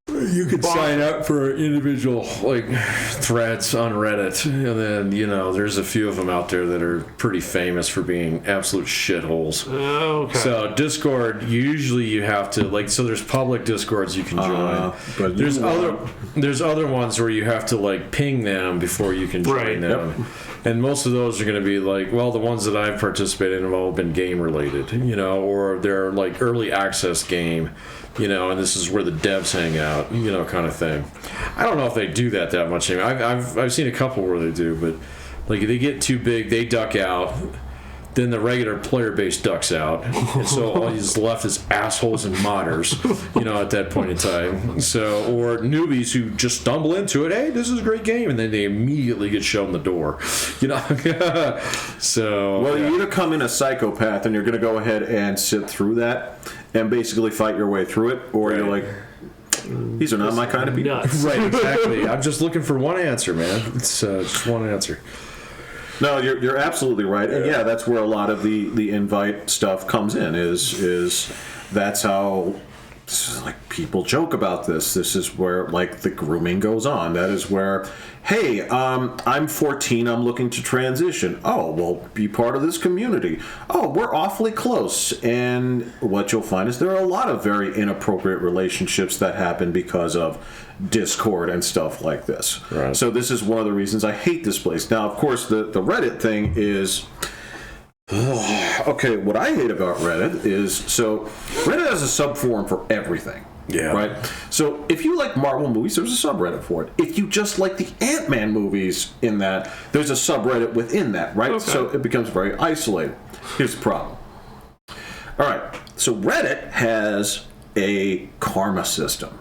S2: You could sign up for individual like threads on Reddit, and then you know there's a few of them out there that are pretty famous for being absolute shitholes.
S3: Okay.
S2: So Discord, usually you have to like. So there's public Discords you can join,
S1: but
S2: there's other ones where you have to like ping them before you can join
S3: Right.
S2: them. And most of those are going to be like, well, the ones that I've participated in have all been game related, you know, or they're like early access game, you know, and this is where the devs hang out, you know, kind of thing. I don't know if they do that much anymore. I've seen a couple where they do, but like if they get too big, they duck out. Then the regular player base ducks out, and so all he's left is assholes and modders, you know, at that point in time. So, or newbies who just stumble into it. Hey, this is a great game, and then they immediately get shown the door, you know. So,
S1: Well,
S2: yeah.
S1: you either come in a psychopath and you're going to go ahead and sit through that and basically fight your way through it, or you're like, these are not my kind of people.
S3: Nuts.
S2: Right, exactly. I'm just looking for one answer, man. It's just one answer.
S1: No, you're absolutely right, and yeah, that's where a lot of the invite stuff comes in. Is that's how like people joke about this. This is where like the grooming goes on. That is where, hey, I'm 14. I'm looking to transition. Oh, well, be part of this community. Oh, we're awfully close. And what you'll find is there are a lot of very inappropriate relationships that happen because of Discord and stuff like this.
S2: Right.
S1: So this is one of the reasons I hate this place. Now, of course, the Reddit thing is... okay, what I hate about Reddit is... So, Reddit has a subforum for everything.
S2: Yeah.
S1: Right? So, if you like Marvel movies, there's a subreddit for it. If you just like the Ant-Man movies in that, there's a subreddit within that, right?
S3: Okay.
S1: So, it becomes very isolated. Here's the problem. All right, so Reddit has a karma system.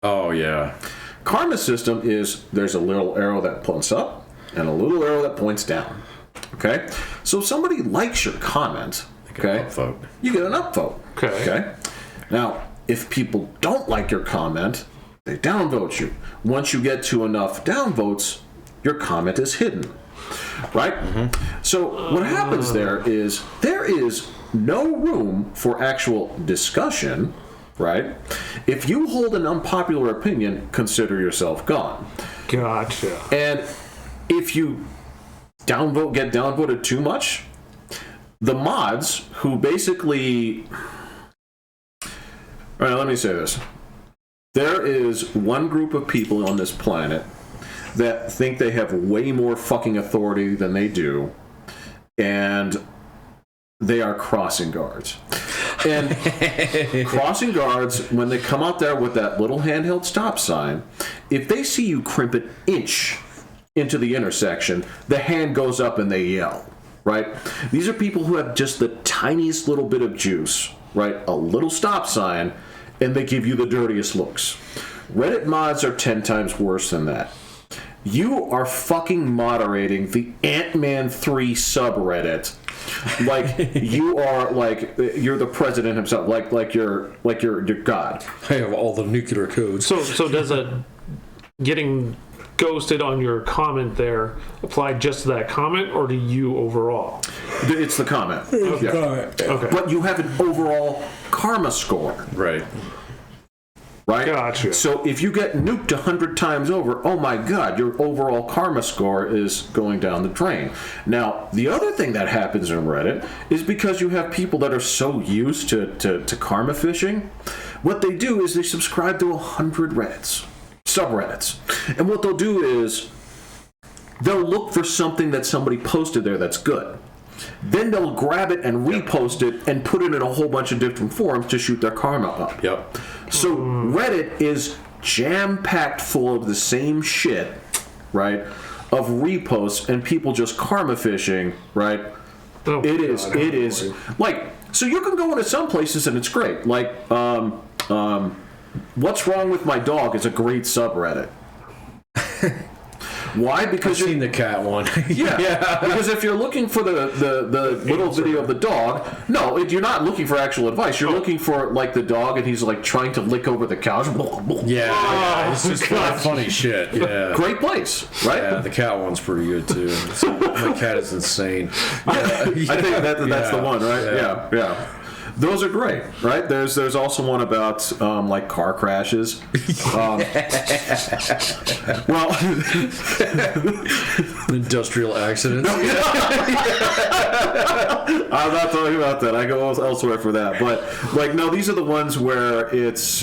S2: Oh, yeah.
S1: Karma system is there's a little arrow that points up and a little arrow that points down. Okay? So if somebody likes your comment, okay,
S2: Upvote.
S1: you get an upvote.
S3: Okay.
S1: Now, if people don't like your comment, they downvote you. Once you get to enough downvotes, your comment is hidden. Right? So what happens there is no room for actual discussion. Right? If you hold an unpopular opinion, consider yourself gone.
S3: Gotcha.
S1: And if you get downvoted too much, the mods who basically... All right, let me say this. There is one group of people on this planet that think they have way more fucking authority than they do, and they are crossing guards. And crossing guards, when they come out there with that little handheld stop sign, if they see you crimp an inch into the intersection, the hand goes up and they yell, right? These are people who have just the tiniest little bit of juice, right? A little stop sign, and they give you the dirtiest looks. Reddit mods are 10 times worse than that. You are fucking moderating the Ant-Man 3 subreddit. Like you are like you're the president himself, like you're God.
S2: I have all the nuclear codes.
S3: So does a getting ghosted on your comment there apply just to that comment or to you overall?
S1: It's the comment. Yeah.
S3: Okay.
S1: But you have an overall karma score.
S2: Right.
S1: right?
S3: Gotcha.
S1: So if you get nuked 100 times over, oh my God, your overall karma score is going down the drain. Now, the other thing that happens in Reddit is because you have people that are so used to karma fishing, what they do is they subscribe to 100 Reddits, subreddits. And what they'll do is they'll look for something that somebody posted there that's good. Then they'll grab it and repost it and put it in a whole bunch of different forums to shoot their karma up.
S2: Yep.
S1: So Reddit is jam-packed full of the same shit, right? Of reposts and people just karma fishing, right?
S3: Oh,
S1: It is like, so you can go into some places and it's great. Like, What's Wrong with My Dog is a great subreddit. Why? Because
S2: I've seen the cat one.
S1: yeah, because if you're looking for the little video of the dog, no, you're not looking for actual advice. You're looking for like the dog, and he's like trying to lick over the couch.
S2: Yeah, it's just funny shit. Yeah,
S1: Great place, right?
S2: yeah. The cat one's pretty good too. My cat is insane.
S1: I think that's the one, right?
S2: Yeah.
S1: Yeah. Those are great, right? There's also one about like car crashes. Well,
S2: Industrial accidents.
S1: I'm not talking about that. I go elsewhere for that. But like, no, these are the ones where it's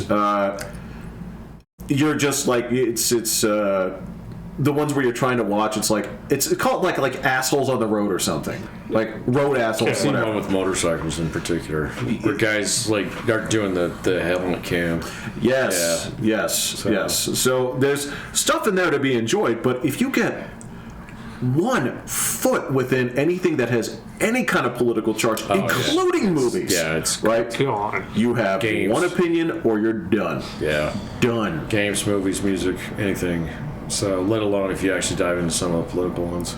S1: you're just like it's the ones where you're trying to watch. It's like it's called like assholes on the road or something, like road assholes.
S2: I've seen
S1: Whatever.
S2: one with motorcycles in particular, where guys like are doing the helmet cam.
S1: Yes, yes. So there's stuff in there to be enjoyed, but if you get 1 foot within anything that has any kind of political charge, including movies,
S2: Yeah, it's
S1: right.
S3: God.
S1: You have
S2: Games.
S1: one opinion, or you're done.
S2: yeah.
S1: Done.
S2: Games, movies, music, anything. So, let alone if you actually dive into some of the political ones.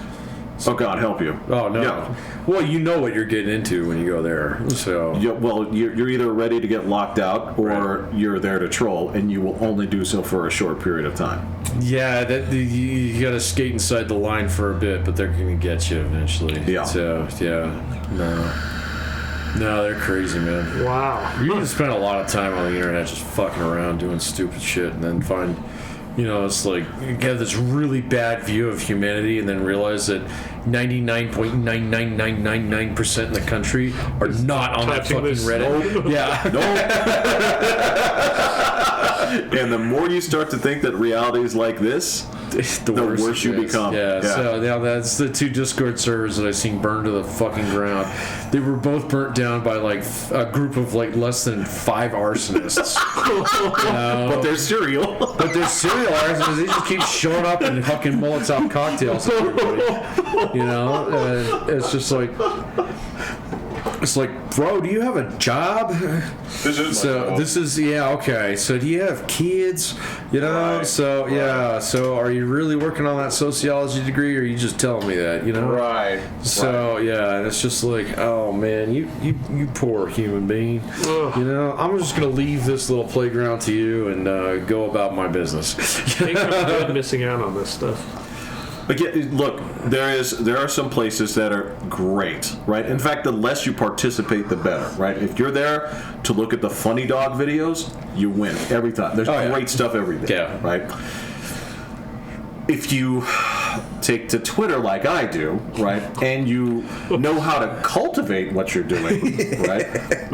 S1: Oh God, help you.
S2: Oh no.
S1: Yeah.
S2: Well, you know what you're getting into when you go there. So
S1: Yeah, well, you're either ready to get locked out, or you're there to troll, and you will only do so for a short period of time.
S2: yeah, you got to skate inside the line for a bit, but they're gonna get you eventually.
S1: Yeah.
S2: So no, they're crazy, man.
S3: Wow.
S2: You can spend a lot of time on the internet just fucking around doing stupid shit, and then find, it's like you get this really bad view of humanity, and then realize that 99.99999% in the country are not on that
S3: Touching
S2: fucking
S3: this.
S2: Reddit. Yeah.
S1: And the more you start to think that reality is like this, the worse you
S2: it is.
S1: become.
S2: Yeah, so now that's the 2 Discord servers that I've seen burned to the fucking ground. They were both burnt down by like a group of like less than 5 arsonists.
S1: But they're serial.
S2: But they're serial arsonists. They just keep showing up in fucking Molotov cocktails. For everybody. It's just like. It's like, bro, do you have a job? This is okay. So do you have kids?
S1: Right.
S2: So yeah. So are you really working on that sociology degree, or are you just telling me that?
S1: Right.
S2: So yeah, and it's just like, oh man, you poor human being.
S3: Ugh.
S2: I'm just gonna leave this little playground to you and go about my business.
S3: Think I'm good missing out on this stuff.
S1: Again, look, there are some places that are great, right? In fact, the less you participate, the better, right? If you're there to look at the funny dog videos, you win every time. There's great stuff every day,
S2: Yeah.
S1: right? If you take to Twitter like I do, right, and you know how to cultivate what you're doing, right,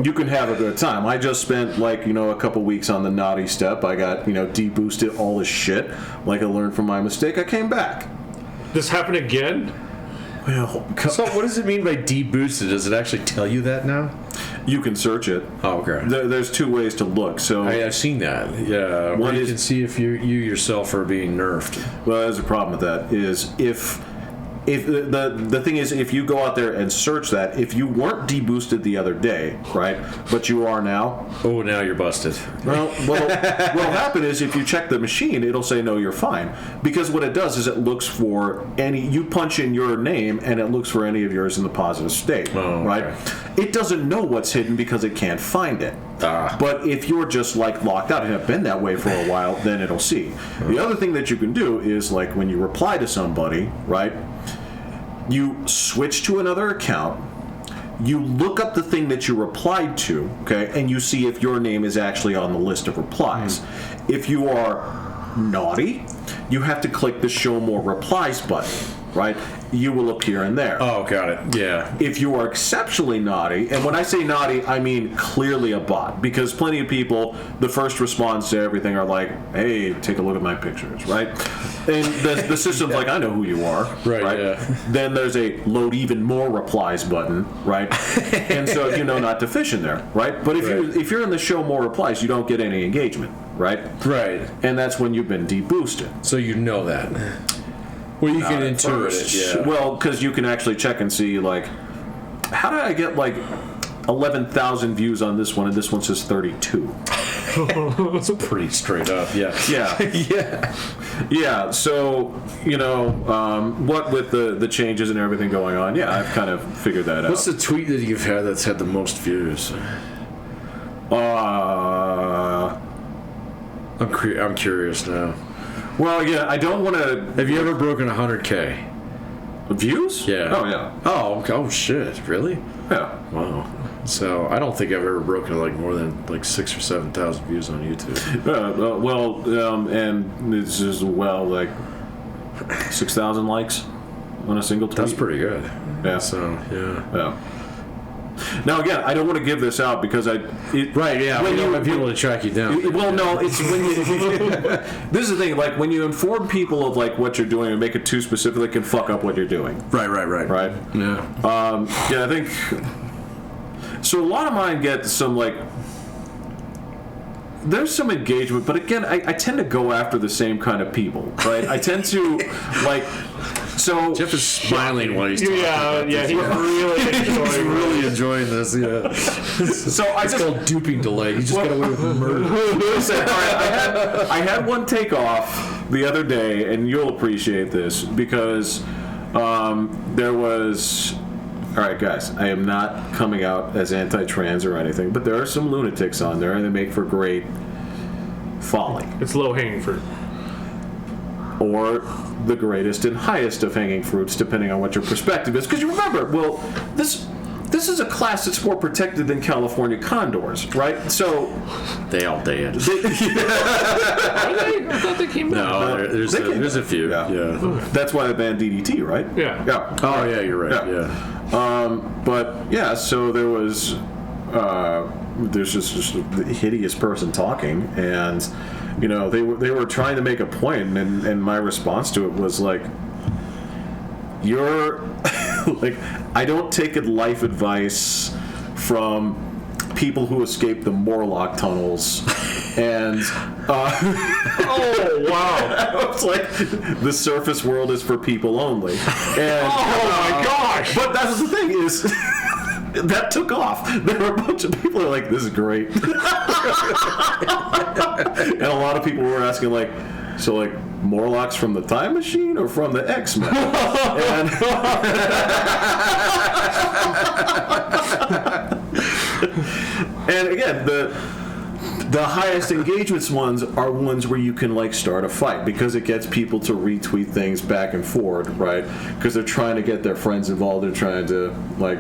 S1: you can have a good time. I just spent a couple weeks on the naughty step. I got de-boosted all this shit. Like I learned from my mistake. I came back.
S3: This happened again?
S1: Well,
S2: So what does it mean by deboosted? Does it actually tell you that now?
S1: you can search it.
S2: Oh, okay.
S1: There's 2 ways to look. So,
S2: I've seen that. Yeah,
S1: One
S2: where you
S1: is-
S2: can see if you yourself are being nerfed.
S1: well, there's a problem with that. Is if the thing is, if you go out there and search that, if you weren't deboosted the other day, right, but you are now,
S2: Oh, now you're busted.
S1: well, what'll happen is if you check the machine, it'll say no, you're fine, because what it does is it looks for you punch in your name and it looks for any of yours in the positive state,
S2: Oh,
S1: right?
S2: okay.
S1: It doesn't know what's hidden because it can't find it.
S2: Ah.
S1: But if you're just like locked out and have been that way for a while, then it'll see. The other thing that you can do is like when you reply to somebody, right? You switch to another account, you look up the thing that you replied to, okay, and you see if your name is actually on the list of replies. If you are naughty, you have to click the show more replies button, right? You will appear in there.
S2: Oh, got it. Yeah.
S1: If you are exceptionally naughty, and when I say naughty, I mean clearly a bot, because plenty of people, the first response to everything are like, hey, take a look at my pictures, right? And the system's like, I know who you are,
S2: Right, yeah.
S1: Then there's a load even more replies button, right? And so you know not to fish in there, right? But if you're in the show more replies, you don't get any engagement, right?
S2: Right.
S1: And that's when you've been deboosted.
S2: So you know that. Well, you can intuit it, yeah.
S1: Well, because you can actually check and see, like, how did I get, like, 11,000 views on this one, and this one says 32?
S2: It's pretty straight up, yeah.
S1: Yeah.
S2: Yeah.
S1: Yeah, so, you know, what with the changes and everything going on, yeah, I've kind of figured that out.
S2: What's the tweet that you've had that's had the most views? I'm curious now.
S1: Well, yeah, I don't want to...
S2: Have you ever broken 100K?
S1: Views?
S2: Yeah.
S1: Oh, yeah.
S2: Oh, okay. Oh, shit. Really?
S1: Yeah.
S2: Wow. So I don't think I've ever broken like more than like 6,000 or 7,000 views on YouTube.
S1: And it's just, well, like 6,000 likes on a single tweet.
S2: That's pretty good.
S1: Yeah.
S2: So, yeah.
S1: Yeah. Now, again, I don't want to give this out because
S2: Right, yeah.
S1: When
S2: We don't
S1: you-
S2: have people to track you down.
S1: Well, no, it's when you... This is the thing, like, when you inform people of, like, what you're doing and make it too specific, it can fuck up what you're doing,
S2: Right.
S1: right?
S2: Yeah.
S1: Yeah, I think... So a lot of mine get some, like... There's some engagement, but again, I tend to go after the same kind of people, right? I tend to, like... So...
S2: Jeff is smiling while he's talking.
S3: Yeah,
S2: about
S3: yeah,
S2: this.
S3: he's really
S2: He's
S3: enjoying it.
S2: really enjoying this, yeah.
S1: So I
S2: It's
S1: just...
S2: called duping delay. He just got away with murder.
S1: Listen, all right, I had one take off the other day, and you'll appreciate this, because there was... All right, guys, I am not coming out as anti-trans or anything, but there are some lunatics on there, and they make for great folly.
S3: It's low hanging fruit.
S1: Or the greatest and highest of hanging fruits, depending on what your perspective is. Because you remember, well, this is a class that's more protected than California condors, right? So...
S2: They all dead.
S3: Are they? I thought they came back.
S2: No, there's a few. Yeah.
S1: That's why they banned DDT, right?
S3: Yeah.
S1: Yeah.
S2: Oh, yeah, you're right.
S1: Yeah.
S2: Yeah.
S1: But yeah, so there was there's just a hideous person talking, and you know they were trying to make a point, and my response to it was like, you're like, I don't take life advice from people who escaped the Morlock tunnels, and
S3: Oh, wow.
S1: it's like the surface world is for people only. And,
S3: Oh, my gosh.
S1: But that's the thing is, that took off. There were a bunch of people who were like, this is great. And a lot of people were asking, like, so, like, Morlocks from the Time Machine or from the X-Men? And again, the highest engagements ones are ones where you can like start a fight because it gets people to retweet things back and forward, right? Because they're trying to get their friends involved. They're trying to like.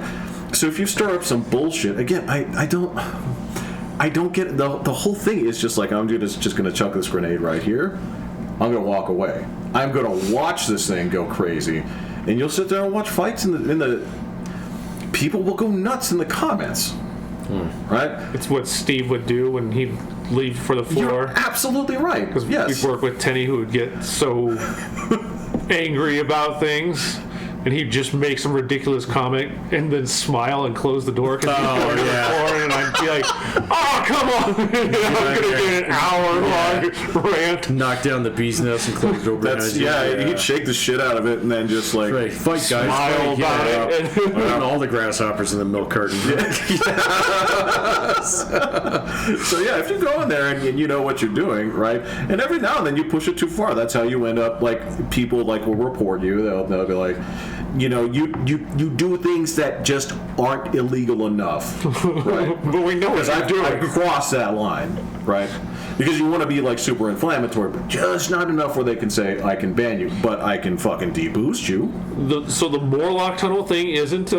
S1: So if you stir up some bullshit, again, I don't get the whole thing is just like I'm just gonna chuck this grenade right here. I'm gonna walk away. I'm gonna watch this thing go crazy, and you'll sit there and watch fights in the. People will go nuts in the comments. Right?
S3: It's what Steve would do when he'd leave for the
S1: You're
S3: floor.
S1: absolutely right.
S3: Because
S1: Yes.
S3: we'd work with Tenny, who would get so angry about things, and he'd just make some ridiculous comment and then smile and close the door because he'd go to the floor, and I'd be like, "Oh, come on! I'm gonna get an hour-long rant."
S2: Knock down the bee's nest and close the door
S1: That's
S2: behind you.
S1: he'd shake the shit out of it and then just like
S2: Right. Fight, guys.
S3: Smile
S2: Fight,
S3: about
S2: yeah.
S3: it.
S2: And all the grasshoppers in the milk carton.
S1: So yeah, if you go in there and you know what you're doing, right? And every now and then you push it too far. That's how you end up like people like will report you. They'll be like, you know, you do things that just aren't illegal enough, right?
S3: But we know what
S1: Because I've crossed that line, right? Because you want to be like super inflammatory, but just not enough where they can say I can ban you, but I can fucking deboost you.
S3: So the Morlock tunnel thing isn't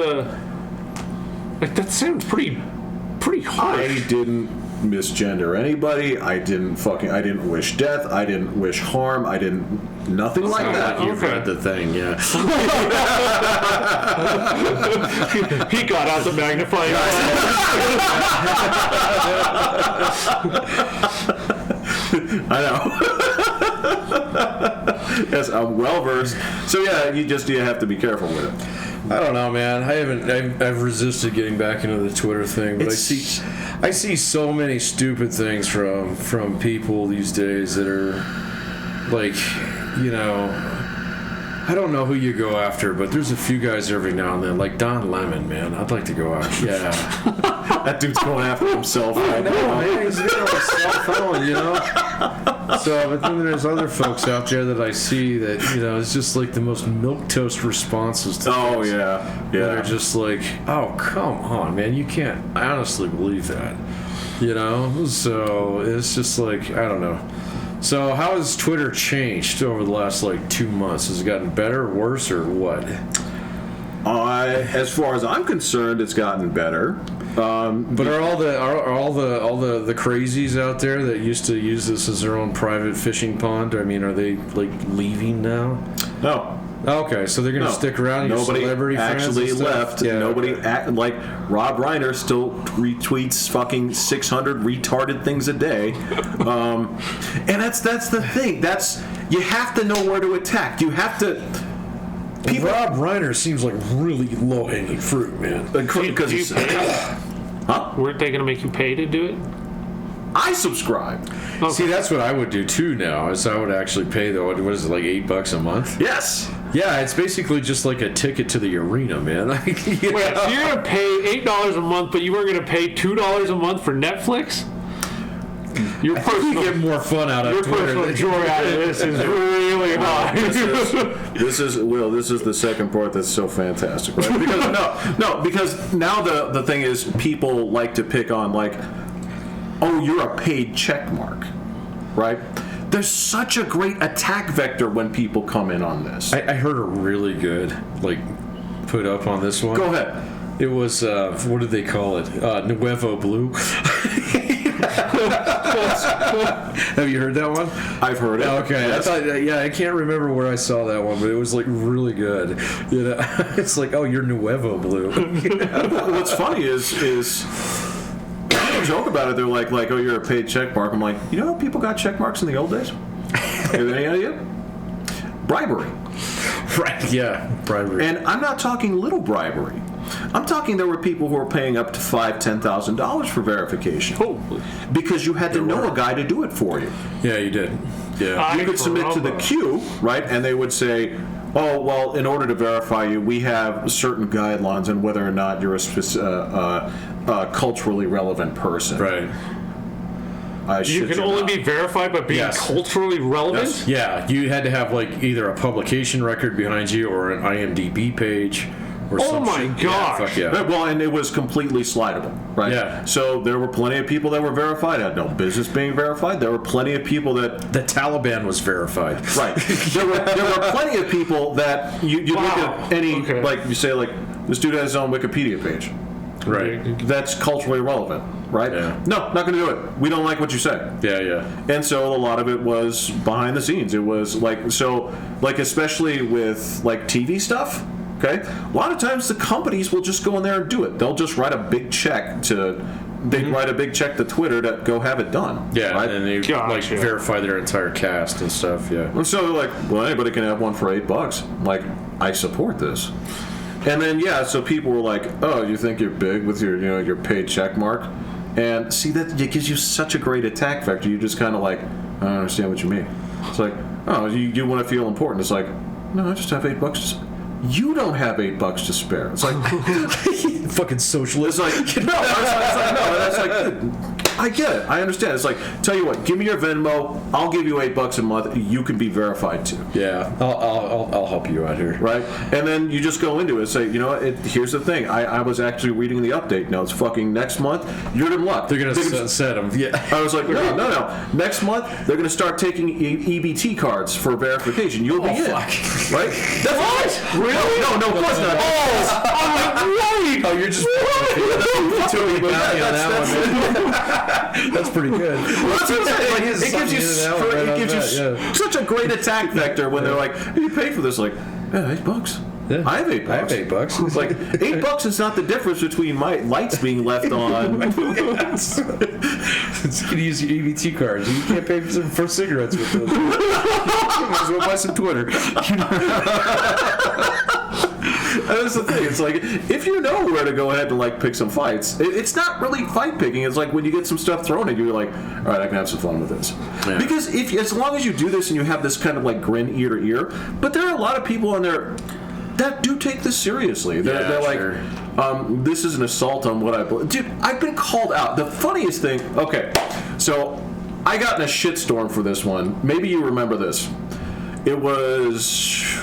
S3: Like that sounds pretty
S1: I
S3: harsh.
S1: didn't misgender anybody. I didn't wish death. I didn't wish harm. Nothing like that.
S2: You've
S3: Okay.
S2: read the thing, yeah.
S3: He got out the magnifying glass.
S1: I know. Yes, I'm well versed. So yeah, you have to be careful with it.
S2: I don't know, man. I've resisted getting back into the Twitter thing, but I see so many stupid things from people these days that are like, you know, I don't know who you go after, but there's a few guys every now and then, like Don Lemon, man. I'd like to go after. Yeah.
S1: That dude's going after himself.
S2: I know, man. He's got a cell phone, you know. So, but then there's other folks out there that I see that, you know, it's just like the most milquetoast responses to
S1: Oh
S2: things.
S1: yeah,
S2: That are
S1: yeah.
S2: just like, oh, come on, man. You can't honestly believe that. You know? So, it's just like, I don't know. So, how has Twitter changed over the last, like, 2 months? Has it gotten better, worse, or what?
S1: As far as I'm concerned, it's gotten better.
S2: But are all the crazies out there that used to use this as their own private fishing pond? I mean, are they like leaving now?
S1: No.
S2: Okay, so they're gonna
S1: No.
S2: stick around. Your
S1: Nobody
S2: celebrity friends
S1: actually
S2: and stuff?
S1: left.
S2: Yeah,
S1: Nobody
S2: okay.
S1: like Rob Reiner still retweets fucking 600 retarded things a day, and that's the thing. You have to know where to attack. You have to.
S2: Rob Reiner seems like really low hanging fruit, man.
S1: Because
S3: Do you pay?
S1: Huh?
S3: Weren't they going to make you pay to do it?
S1: I subscribe.
S3: Okay.
S2: See, that's what I would do too now. Is I would actually pay what is it, like $8 a month?
S1: Yes.
S2: Yeah, it's basically just like a ticket to the arena, man. Like, you
S3: Wait,
S2: know?
S3: so you're going to pay $8 a month, but you weren't going to pay $2 a month for Netflix? Your
S2: You
S3: personal,
S2: get more fun out of
S3: your
S2: Twitter.
S3: personal
S2: than-
S3: joy out of this is really high.
S1: This is the second part that's so fantastic, right? Because because now the thing is people like to pick on like, oh, you're a paid check mark, right? There's such a great attack vector when people come in on this.
S2: I heard a really good like put up on this one.
S1: Go ahead.
S2: It was what did they call it? Nuevo Blue. Have you heard that one?
S1: I've heard it.
S2: Okay,
S1: Yes.
S2: I can't remember where I saw that one, but it was like really good. You know, it's like, oh, you're Nuevo Blue.
S1: What's funny is people joke about it. They're like, oh, you're a paid check mark. I'm like, you know how people got check marks in the old days? Have any idea? Bribery.
S2: Right? Yeah, bribery.
S1: And I'm not talking little bribery. I'm talking there were people who were paying up to $5,000-$10,000 for verification.
S3: Holy.
S1: Because you had to know a guy to do it for you.
S2: Yeah, you did. Yeah.
S1: You could submit to the queue, right? And they would say, oh, well, in order to verify you, we have certain guidelines on whether or not you're a culturally relevant person.
S2: Right.
S3: You can only be verified by being
S2: Yes.
S3: culturally relevant?
S1: Yes.
S2: Yeah, you had to have like either a publication record behind you or an IMDb page or
S3: Oh
S2: some
S3: my
S2: shit.
S3: gosh.
S2: Yeah, fuck yeah.
S1: Well, and it was completely slidable, right?
S2: Yeah.
S1: So there were plenty of people that were verified, had no business being verified. There were plenty of people that
S2: The Taliban was verified.
S1: Right. There were plenty of people that you look
S3: Wow.
S1: at any
S3: Okay.
S1: like you say like this dude has his own Wikipedia page.
S2: Right.
S1: That's culturally relevant, right?
S2: Yeah.
S1: No, not going to do it. We don't like what you say.
S2: Yeah, yeah.
S1: And so a lot of it was behind the scenes. It was like especially with like TV stuff. Okay, a lot of times the companies will just go in there and do it. They'll just write a big check to. They'd write a big check to Twitter to go have it done.
S2: Yeah,
S1: right?
S2: and they
S3: Gotcha.
S2: like verify their entire cast and stuff. Yeah.
S1: And so they're like, well, anybody can have one for $8. Like, I support this. And then so people were like, oh, you think you're big with your your paid check mark? And see, that it gives you such a great attack vector. You just kind of like, I don't understand what you mean. It's like, oh, you want to feel important. It's like, no, I just have $8. You don't have $8 to spare. It's like,
S2: Fucking socialist.
S1: it's like no, that's like, I get it. I understand. It's like, tell you what, give me your Venmo. I'll give you $8 a month. You can be verified too.
S2: Yeah, I'll help you out here.
S1: Right? And then you just go into it and say, you know what, here's the thing. I was actually reading the update notes. Fucking next month, you're in luck.
S2: They're going to set them. Yeah.
S1: I was like, no. Next month, they're going to start taking EBT cards for verification. You'll be in.
S2: Fuck.
S1: Right? That's what? Really? No, of course not.
S2: Oh, you're just that's pretty good.
S1: Well, that's what I'm saying. It gives you such a great attack vector when they're like, hey, you paid for this. Like, yeah, $8.
S2: Yeah.
S1: I have $8.
S2: I have $8.
S1: It's like $8 is not the difference between my lights being left on.
S2: You can use your EBT cards. You can't pay for cigarettes with those. You might as well buy some Twitter.
S1: That's the thing. It's like, if you know where to go ahead and like pick some fights, it's not really fight picking. It's like when you get some stuff thrown at you, you're like, all right, I can have some fun with this. Yeah. Because as long as you do this and you have this kind of like grin ear to ear, but there are a lot of people on there that do take this seriously. They're like, this is an assault on what I believe. Dude, I've been called out. The funniest thing, okay, so I got in a shitstorm for this one. Maybe you remember this. It was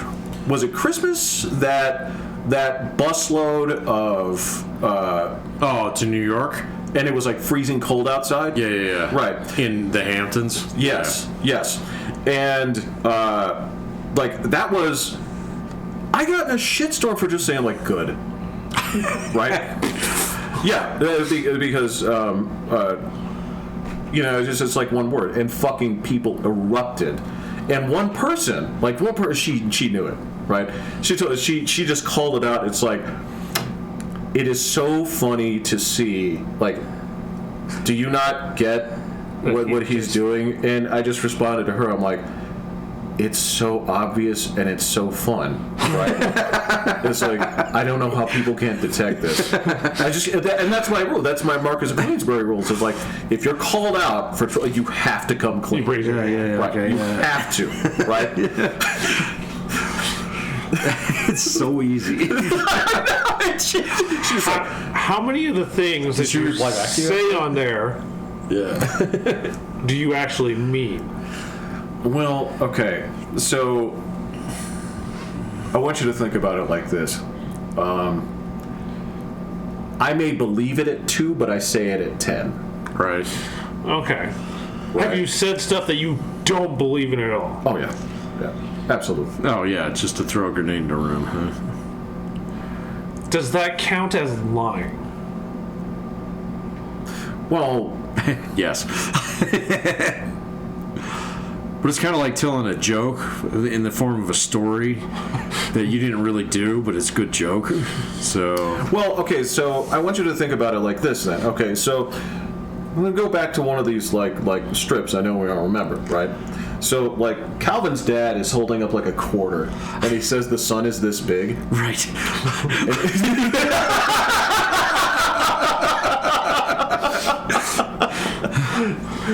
S1: it Christmas that busload of
S2: to New York?
S1: And it was like freezing cold outside?
S2: Yeah.
S1: Right.
S2: In the Hamptons?
S1: Yes. And like that was, I got in a shitstorm for just saying like good. Right? Yeah, because it's like one word, and fucking people erupted. And one person, she knew it, right? She just called it out. It's like, it is so funny to see, like, do you not get what he's doing? And I just responded to her. I'm like, it's so obvious and it's so fun, right? It's like, I don't know how people can't detect this. And that's my rule. That's my Marcus of Queensbury rules. It's like, if you're called out for, you have to come clean.
S3: Right.
S1: Okay, you have to, right?
S2: It's so easy.
S1: She's like,
S3: how many of the things that you say on there do you actually mean?
S1: Well, okay, so I want you to think about it like this. I may believe it at 2, but I say it at 10.
S2: Right.
S3: Okay.
S1: Right.
S3: Have you said stuff that you don't believe in at all?
S1: Oh, yeah, absolutely.
S2: Oh, yeah, just to throw a grenade in a room, huh?
S3: Does that count as lying?
S1: Well,
S2: yes. But it's kind of like telling a joke in the form of a story that you didn't really do, but it's a good joke. So.
S1: Well, okay, so I want you to think about it like this then. Okay, so I'm going to go back to one of these like strips I know we all remember, right? So, like, Calvin's dad is holding up like a quarter, and he says the sun is this big.
S2: Right.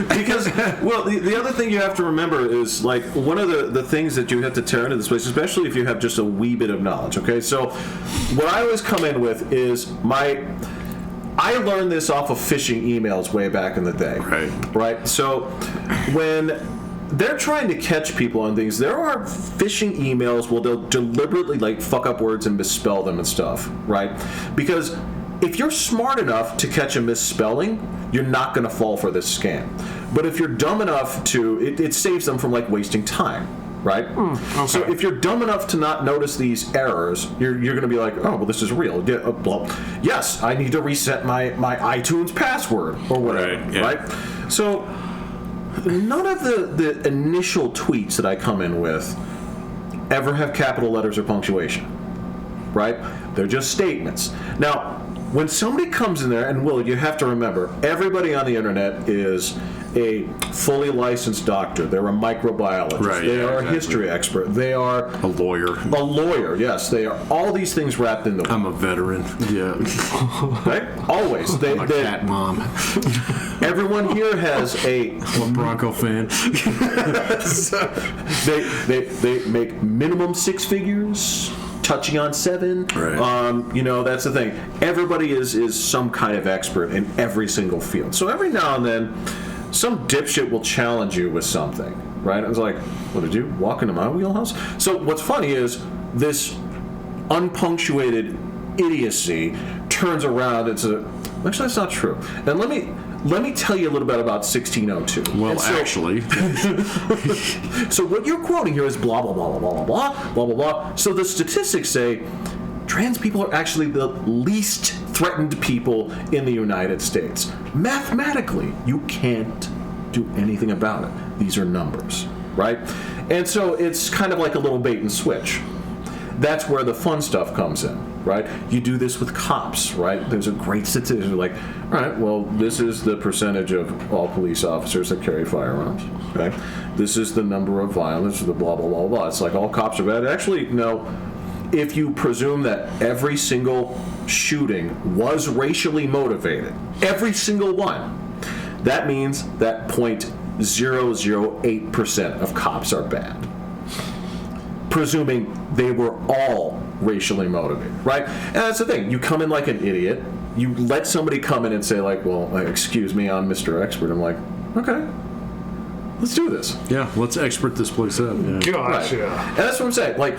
S1: Because, well, the other thing you have to remember is, like, one of the things that you have to tear into this place, especially if you have just a wee bit of knowledge, okay? So, what I always come in with is I learned this off of phishing emails way back in the day. Right? So, when they're trying to catch people on things, there are phishing emails where they'll deliberately, like, fuck up words and misspell them and stuff, right? Because if you're smart enough to catch a misspelling, you're not going to fall for this scam. But if you're dumb enough to, it saves them from like wasting time, right? Okay. So if you're dumb enough to not notice these errors, you're going to be like, oh, well, this is real. Well, yes, I need to reset my iTunes password or whatever, right? So none of the initial tweets that I come in with ever have capital letters or punctuation, right? They're just statements. Now, when somebody comes in there, and Will, you have to remember, everybody on the internet is a fully licensed doctor. They're a microbiologist.
S2: Right,
S1: they are a history expert. They are
S2: a lawyer.
S1: A lawyer, yes. They are all these things wrapped into one.
S2: I'm a veteran. Yeah.
S1: Right? Always.
S2: I'm a cat mom.
S1: Everyone here has a
S2: Bronco fan.
S1: They make minimum 6 figures. touching on 7.
S2: Right.
S1: You know, that's the thing. Everybody is some kind of expert in every single field. So every now and then, some dipshit will challenge you with something, right? I was like, what did you walk into my wheelhouse? So what's funny is this unpunctuated idiocy turns around into, actually that's not true. And let me tell you a little bit about 1602.
S2: Well,
S1: And so,
S2: actually,
S1: so what you're quoting here is blah blah blah blah blah blah blah blah blah. So the statistics say trans people are actually the least threatened people in the United States. Mathematically, you can't do anything about it. These are numbers, right? And so it's kind of like a little bait and switch. That's where the fun stuff comes in, right? You do this with cops, right? There's a great statistic like, all right, well, this is the percentage of all police officers that carry firearms, okay? This is the number of violence, the blah, blah, blah, blah. It's like all cops are bad. Actually, no. If you presume that every single shooting was racially motivated, every single one, that means that 0.008% of cops are bad. Presuming they were all racially motivated, right? And that's the thing. You come in like an idiot. You let somebody come in and say, like, well, excuse me, I'm Mr. Expert. I'm like, okay, let's do this.
S2: yeah, let's expert this place out. Yeah.
S3: Gosh,
S1: Right.
S3: yeah.
S1: And that's what I'm saying. Like,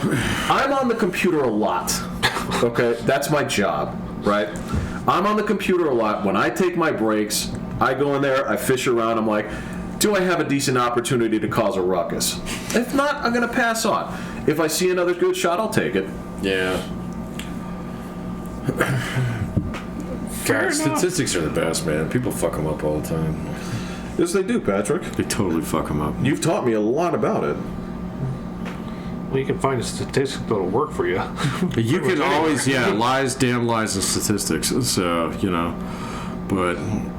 S1: I'm on the computer a lot. Okay? That's my job, right? I'm on the computer a lot. When I take my breaks, I go in there, I fish around, I'm like, do I have a decent opportunity to cause a ruckus? If not, I'm going to pass on. If I see another good shot, I'll take it.
S2: Yeah.
S3: Fair enough.
S2: Statistics are the best, man. People fuck them up all the time.
S1: Yes, they do, Patrick.
S2: They totally fuck them up.
S1: You've taught me a lot about it.
S3: Well, you can find a statistic that'll work for you.
S2: You can always, lies, damn lies, and statistics. So, you know, but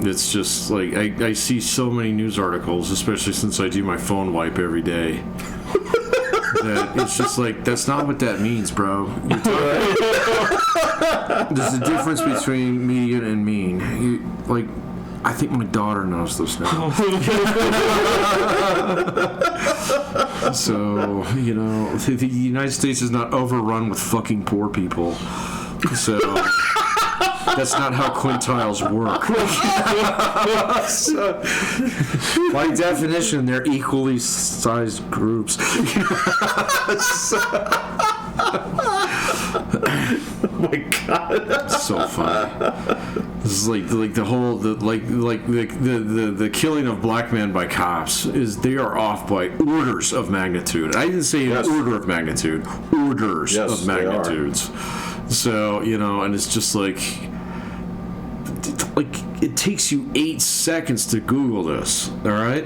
S2: it's just like I see so many news articles, especially since I do my phone wipe every day. That it's just like, that's not what that means, bro. There's a difference between median and mean. Like, I think my daughter knows this now. So, you know, the United States is not overrun with fucking poor people. So, that's not how quintiles work. By definition, they're equally sized groups.
S1: Oh my god.
S2: It's so funny. This is like the whole the killing of black men by cops is, they are off by orders of magnitude. I didn't say
S1: Yes.
S2: an order of magnitude, orders
S1: Yes,
S2: of
S1: they are.
S2: magnitudes. So, you know, and it's just like it takes you 8 seconds to Google this. All right,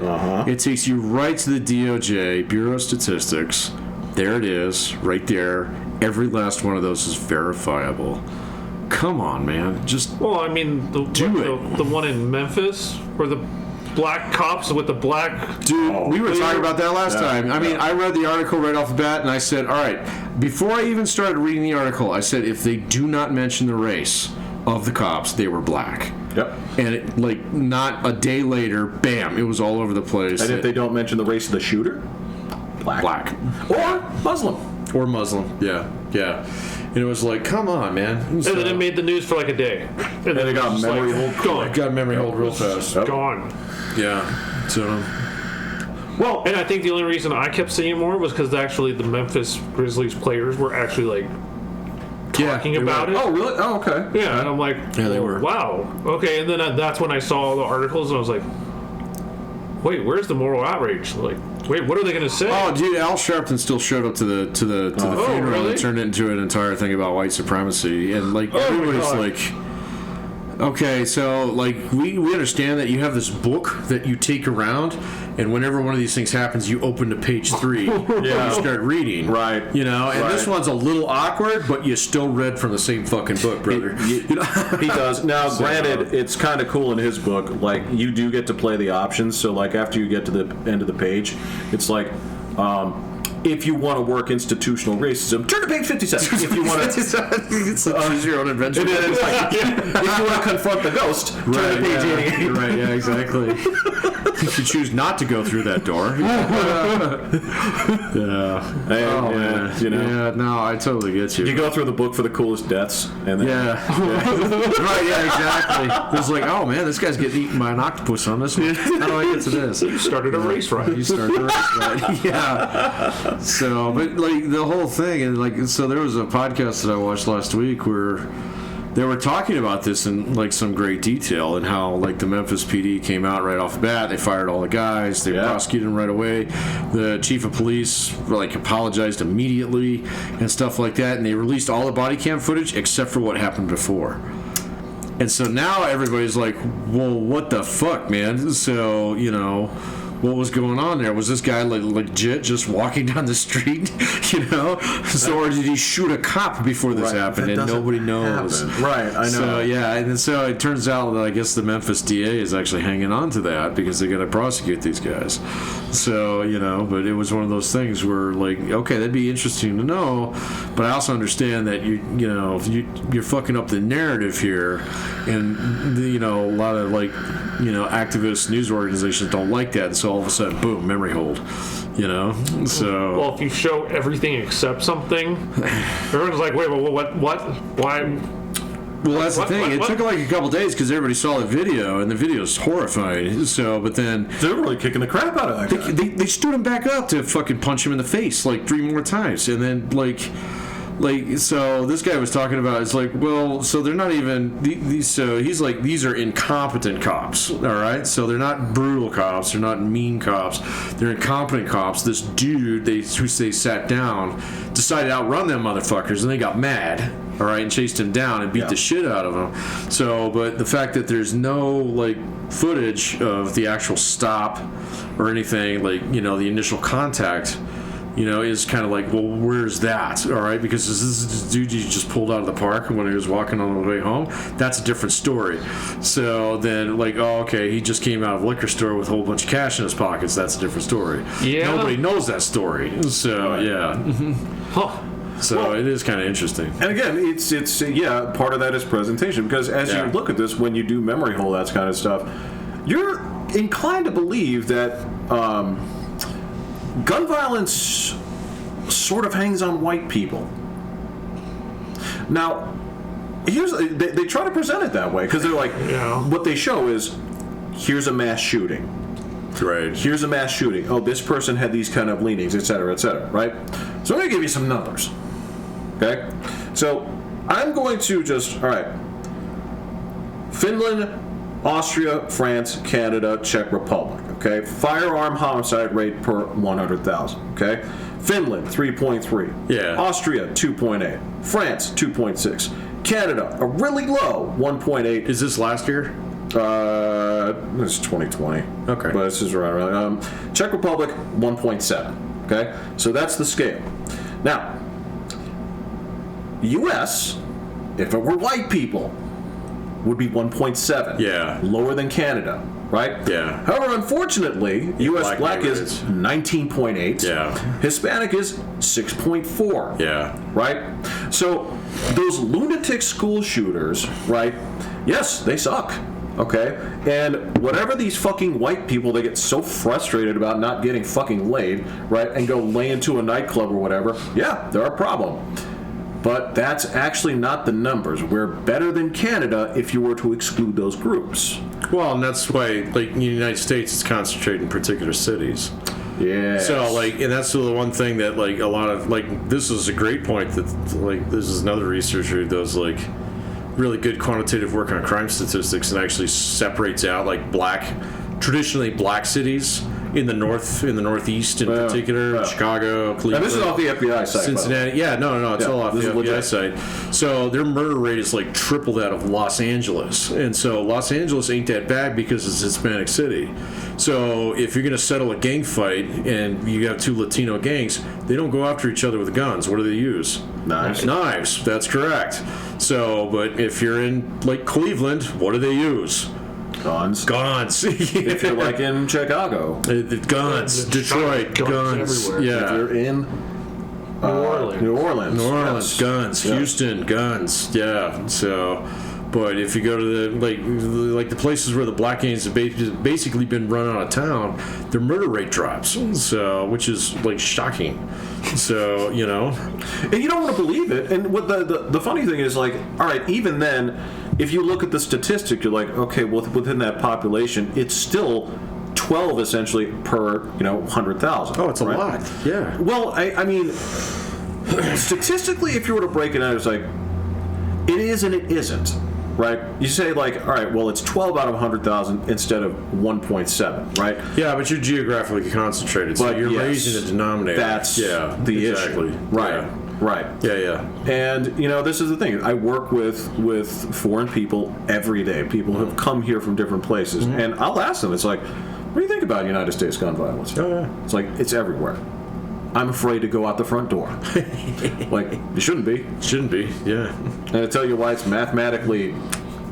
S2: It takes you right to the DOJ Bureau of Statistics. There it is, right there. Every last one of those is verifiable. Come on, man. Just
S3: Well, I mean, the one in Memphis where the black cops with the black.
S2: dude, we were talking about that last
S1: Yeah,
S2: time. I mean,
S1: yeah.
S2: I read the article right off the bat, and I said, all right, before I even started reading the article, I said, if they do not mention the race of the cops, they were black.
S1: Yep.
S2: And it, like, not a day later, bam, it was all over the place.
S1: And if they don't mention the race of the shooter, black.
S2: Or
S1: Muslim.
S2: Muslim. Yeah. And it was like, come on, man.
S3: And then it made the news for like a day. And then
S1: they got
S3: just
S1: memory
S3: like,
S1: hold
S3: gone.
S2: got memory hold real fast.
S1: Yep.
S3: Gone.
S2: Yeah. So,
S3: Well, and I think the only reason I kept seeing more was because actually the Memphis Grizzlies players were actually like talking about it.
S1: Oh, really? Oh, okay.
S3: Yeah, and I'm like,
S2: Yeah, they
S3: oh,
S2: were.
S3: Wow. Okay, and then that's when I saw the articles and I was like, wait, where's the moral outrage? Like, wait, what are they going to say?
S2: oh, dude, Al Sharpton still showed up to the funeral
S3: really?
S2: and turned it into an entire thing about white supremacy, and like
S3: my
S2: everybody's
S3: God.
S2: like, okay, so like we understand that you have this book that you take around, and whenever one of these things happens, you open to page 3 and you start reading,
S1: Right.
S2: You know, and this
S1: Right.
S2: one's a little awkward, but you still read from the same fucking book, brother.
S1: He does. Now, granted, it's kind of cool in his book. Like, you do get to play the options. So, like, after you get to the end of the page, it's like, if you want to work institutional racism, turn to page 57. If you want to,
S2: It's choose your own adventure.
S1: and then it's like, if you want to confront the ghost, turn to page 88.
S2: Right, yeah, exactly. If you choose not to go through that door.
S1: Man, you know.
S2: Yeah, no, I totally get you.
S1: You go through the book for the coolest deaths, and then
S2: Right, yeah, exactly. It's like, oh man, this guy's getting eaten by an octopus on this one. How do I get to this?
S3: You started a race ride.
S2: You started a race ride. Yeah. So, but like the whole thing, and like, so there was a podcast that I watched last week where they were talking about this in like some great detail, and how like the Memphis PD came out right off the bat. They fired all the guys. They prosecuted them right away. The chief of police like apologized immediately and stuff like that. And they released all the body cam footage except for what happened before. And so now everybody's like, well, what the fuck, man? So, you know, what was going on there? Was this guy like legit just walking down the street, you know? So, or did he shoot a cop before this happened and nobody knows?
S1: Right, I know.
S2: So, yeah, and so it turns out that I guess the Memphis DA is actually hanging on to that because they got to prosecute these guys. So, you know, but it was one of those things where, like, okay, that'd be interesting to know, but I also understand that you're fucking up the narrative here, and you know, a lot of like, you know, activist news organizations don't like that, and so all of a sudden, boom, memory hold, you know. So
S3: well, if you show everything except something, everyone's like, wait, what, why?
S2: Well, that's the thing. It took like a couple days because everybody saw the video, and the video's horrifying. So, but then
S1: they're really kicking the crap out of that guy.
S2: They stood him back up to fucking punch him in the face like 3 more times, and then like so this guy was talking about, it's like, well, so they're not even these. So he's like, these are incompetent cops, all right. So they're not brutal cops, they're not mean cops, they're incompetent cops. This dude, they sat down, decided to outrun them motherfuckers, and they got mad. All right, and chased him down and beat the shit out of him. So, but the fact that there's no like footage of the actual stop or anything, like, you know, the initial contact, you know, is kind of like, well, where's that? All right, because this is the dude you just pulled out of the park when he was walking on the way home. That's a different story. So then, like, oh, okay, he just came out of a liquor store with a whole bunch of cash in his pockets. That's a different story.
S3: Yeah.
S2: Nobody knows that story. So, yeah.
S3: Huh.
S2: So it is kind of interesting.
S1: And again, it's part of that is presentation, because as you look at this, when you do memory hole, that kind of stuff, you're inclined to believe that gun violence sort of hangs on white people. Now, they try to present it that way because they're like, what they show is, here's a mass shooting.
S2: Right.
S1: Here's a mass shooting. Oh, this person had these kind of leanings, et cetera, right? So I'm going to give you some numbers. Okay? So I'm going to all right. Finland, Austria, France, Canada, Czech Republic. Okay? Firearm homicide rate per 100,000. Okay? Finland, 3.3.
S2: Yeah.
S1: Austria, 2.8. France, 2.6. Canada, a really low 1.8.
S2: Is this last year?
S1: This is 2020.
S2: Okay.
S1: But this is around. Czech Republic, 1.7. Okay? So that's the scale. Now, U.S., if it were white people, would be 1.7.
S2: Yeah.
S1: Lower than Canada, right?
S2: Yeah.
S1: However, unfortunately, U.S. black is 19.8.
S2: Yeah.
S1: Hispanic is 6.4.
S2: Yeah.
S1: Right? So those lunatic school shooters, right? Yes, they suck. Okay? And whatever these fucking white people, they get so frustrated about not getting fucking laid, right? And go lay into a nightclub or whatever. Yeah, they're a problem. But that's actually not the numbers. We're better than Canada if you were to exclude those groups.
S2: Well, and that's why, like, in the United States, it's concentrated in particular cities.
S1: Yeah.
S2: So, like, and that's the one thing that, like, a lot of, like, this is a great point that, like, this is another researcher who does, like, really good quantitative work on crime statistics and actually separates out, like, traditionally black cities in the northeast in particular, Chicago, Cleveland.
S1: And this is off the FBI site,
S2: Cincinnati. Yeah, no, it's all off the FBI site. So their murder rate is like triple that of Los Angeles, and so Los Angeles ain't that bad because it's a Hispanic city. So if you're going to settle a gang fight and you have two Latino gangs, they don't go after each other with guns. What do they use? Knives. That's correct. So, but if you're in like Cleveland, what do they use? Guns.
S1: If you're like in Chicago.
S2: Guns. Detroit. Guns.
S3: Everywhere.
S2: Yeah.
S1: If you're in
S3: New Orleans.
S1: New Orleans.
S2: Guns.
S1: Yeah.
S2: Houston, guns. Yeah. So, But if you go to the places where the black gangs have basically been run out of town, their murder rate drops. So, which is like shocking. So, you know,
S1: and you don't want to believe it. And what the funny thing is, like, all right, even then, if you look at the statistic, you're like, okay, well, within that population, it's still 12 essentially per 100,000.
S2: oh, it's
S1: right?
S2: a lot. Yeah.
S1: Well, I mean, statistically, if you were to break it out, it's like it is and it isn't. Right? You say, like, all right, well, it's 12 out of 100,000 instead of 1.7, right?
S2: Yeah, but you're geographically concentrated, so
S1: But
S2: you're
S1: yes,
S2: raising the denominator.
S1: That's
S2: yeah,
S1: the
S2: exactly.
S1: issue. Right.
S2: Yeah.
S1: Right.
S2: Yeah.
S1: And, this is the thing. I work with foreign people every day, people who have come here from different places. And I'll ask them, it's like, what do you think about United States gun violence?
S2: Oh, yeah.
S1: It's like, it's everywhere. I'm afraid to go out the front door. Like, you shouldn't be.
S2: Shouldn't be. Yeah.
S1: And I tell you why it's mathematically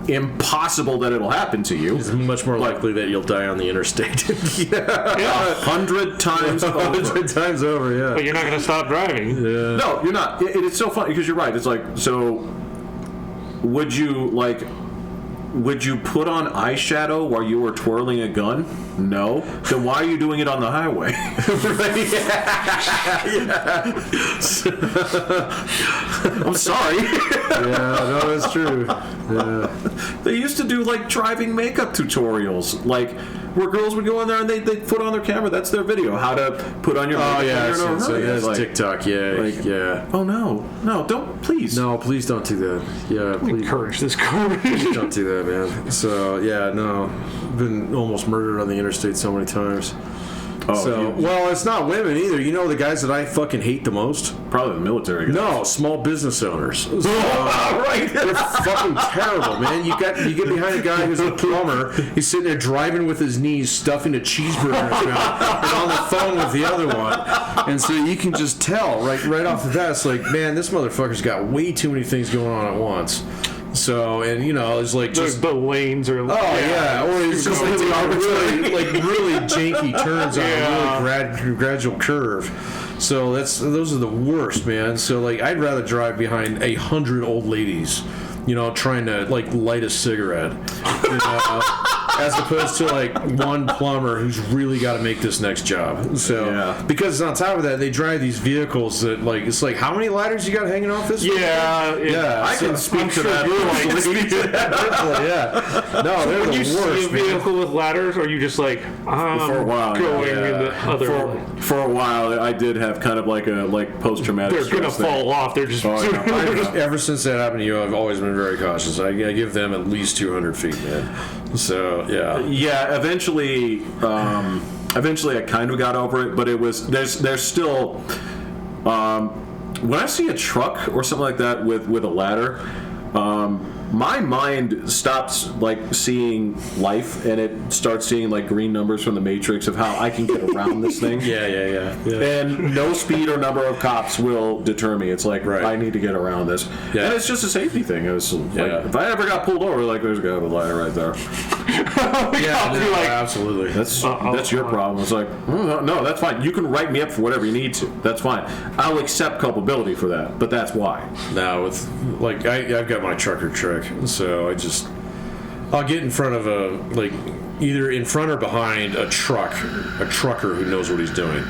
S1: impossible that it'll happen to you.
S2: It's much more likely that you'll die on the interstate.
S1: 100 times over.
S2: 100 times over, yeah.
S3: But you're not going to stop driving.
S2: Yeah.
S1: No, you're not. It's so funny because you're right. It's like, so would you put on eyeshadow while you were twirling a gun? No. Then why are you doing it on the highway? I'm sorry.
S2: Yeah, no, that's true. Yeah.
S1: They used to do like driving makeup tutorials, like where girls would go in there and they put on their camera. That's their video. How to put on your makeup.
S2: Oh, yeah, so that's
S1: like,
S2: TikTok, yeah. Yeah.
S1: Oh, no, don't, please.
S2: No, please don't do that. Yeah, please.
S3: Encourage this garbage.
S2: Don't do that, man. So, yeah, no. Been almost murdered on the interstate so many times.
S1: Oh,
S2: So, well, it's not women either. You know the guys that I fucking hate the most?
S1: probably the military guy.
S2: No, small business owners.
S1: Right.
S2: They're fucking terrible, man. You get behind a guy who's a plumber. He's sitting there driving with his knees, stuffing a cheeseburger in his mouth, and on the phone with the other one. And so you can just tell right off the bat. It's like, man, this motherfucker's got way too many things going on at once. So, and it's like just
S3: The lanes are.
S2: oh yeah, or it's just like really janky turns on
S3: Yeah.
S2: a really gradual curve. So those are the worst, man. So like I'd rather drive behind 100 old ladies, trying to like light a cigarette, as opposed to like one plumber who's really got to make this next job. So
S1: Yeah.
S2: because on top of that, they drive these vehicles that like it's like how many ladders you got hanging off this?
S3: Yeah.
S2: Yeah,
S1: I can speak to that.
S2: Yeah. No, they're
S3: When
S2: the
S3: you see a
S2: worst, man.
S3: vehicle with ladders, are you just like, I'm
S1: For a while,
S3: going
S1: yeah.
S3: in the other way?
S1: For a while, I did have kind of like a post-traumatic
S3: They're going to
S1: stress thing.
S3: fall off. They're just.
S1: Oh, yeah.
S2: Ever since that happened to you, I've always been very cautious. I give them at least 200 feet, man. So, yeah.
S1: Yeah, eventually I kind of got over it, but it was there's still when I see a truck or something like that with a ladder, my mind stops like seeing life and it starts seeing like green numbers from the Matrix of how I can get around this thing.
S2: Yeah.
S1: And no speed or number of cops will deter me. It's like,
S2: Right.
S1: I need to get around this.
S2: Yeah.
S1: And it's just a safety thing. It was like,
S2: Yeah.
S1: if I ever got pulled over, like, there's a guy with a ladder right there.
S2: Yeah,
S3: I'll be like,
S2: absolutely.
S1: That's your problem. It's like, no, that's fine. You can write me up for whatever you need to. That's fine. I'll accept culpability for that, but that's why.
S2: Now, with like, I've got my trucker trick, so I'll get in front of either in front or behind a trucker who knows what he's doing.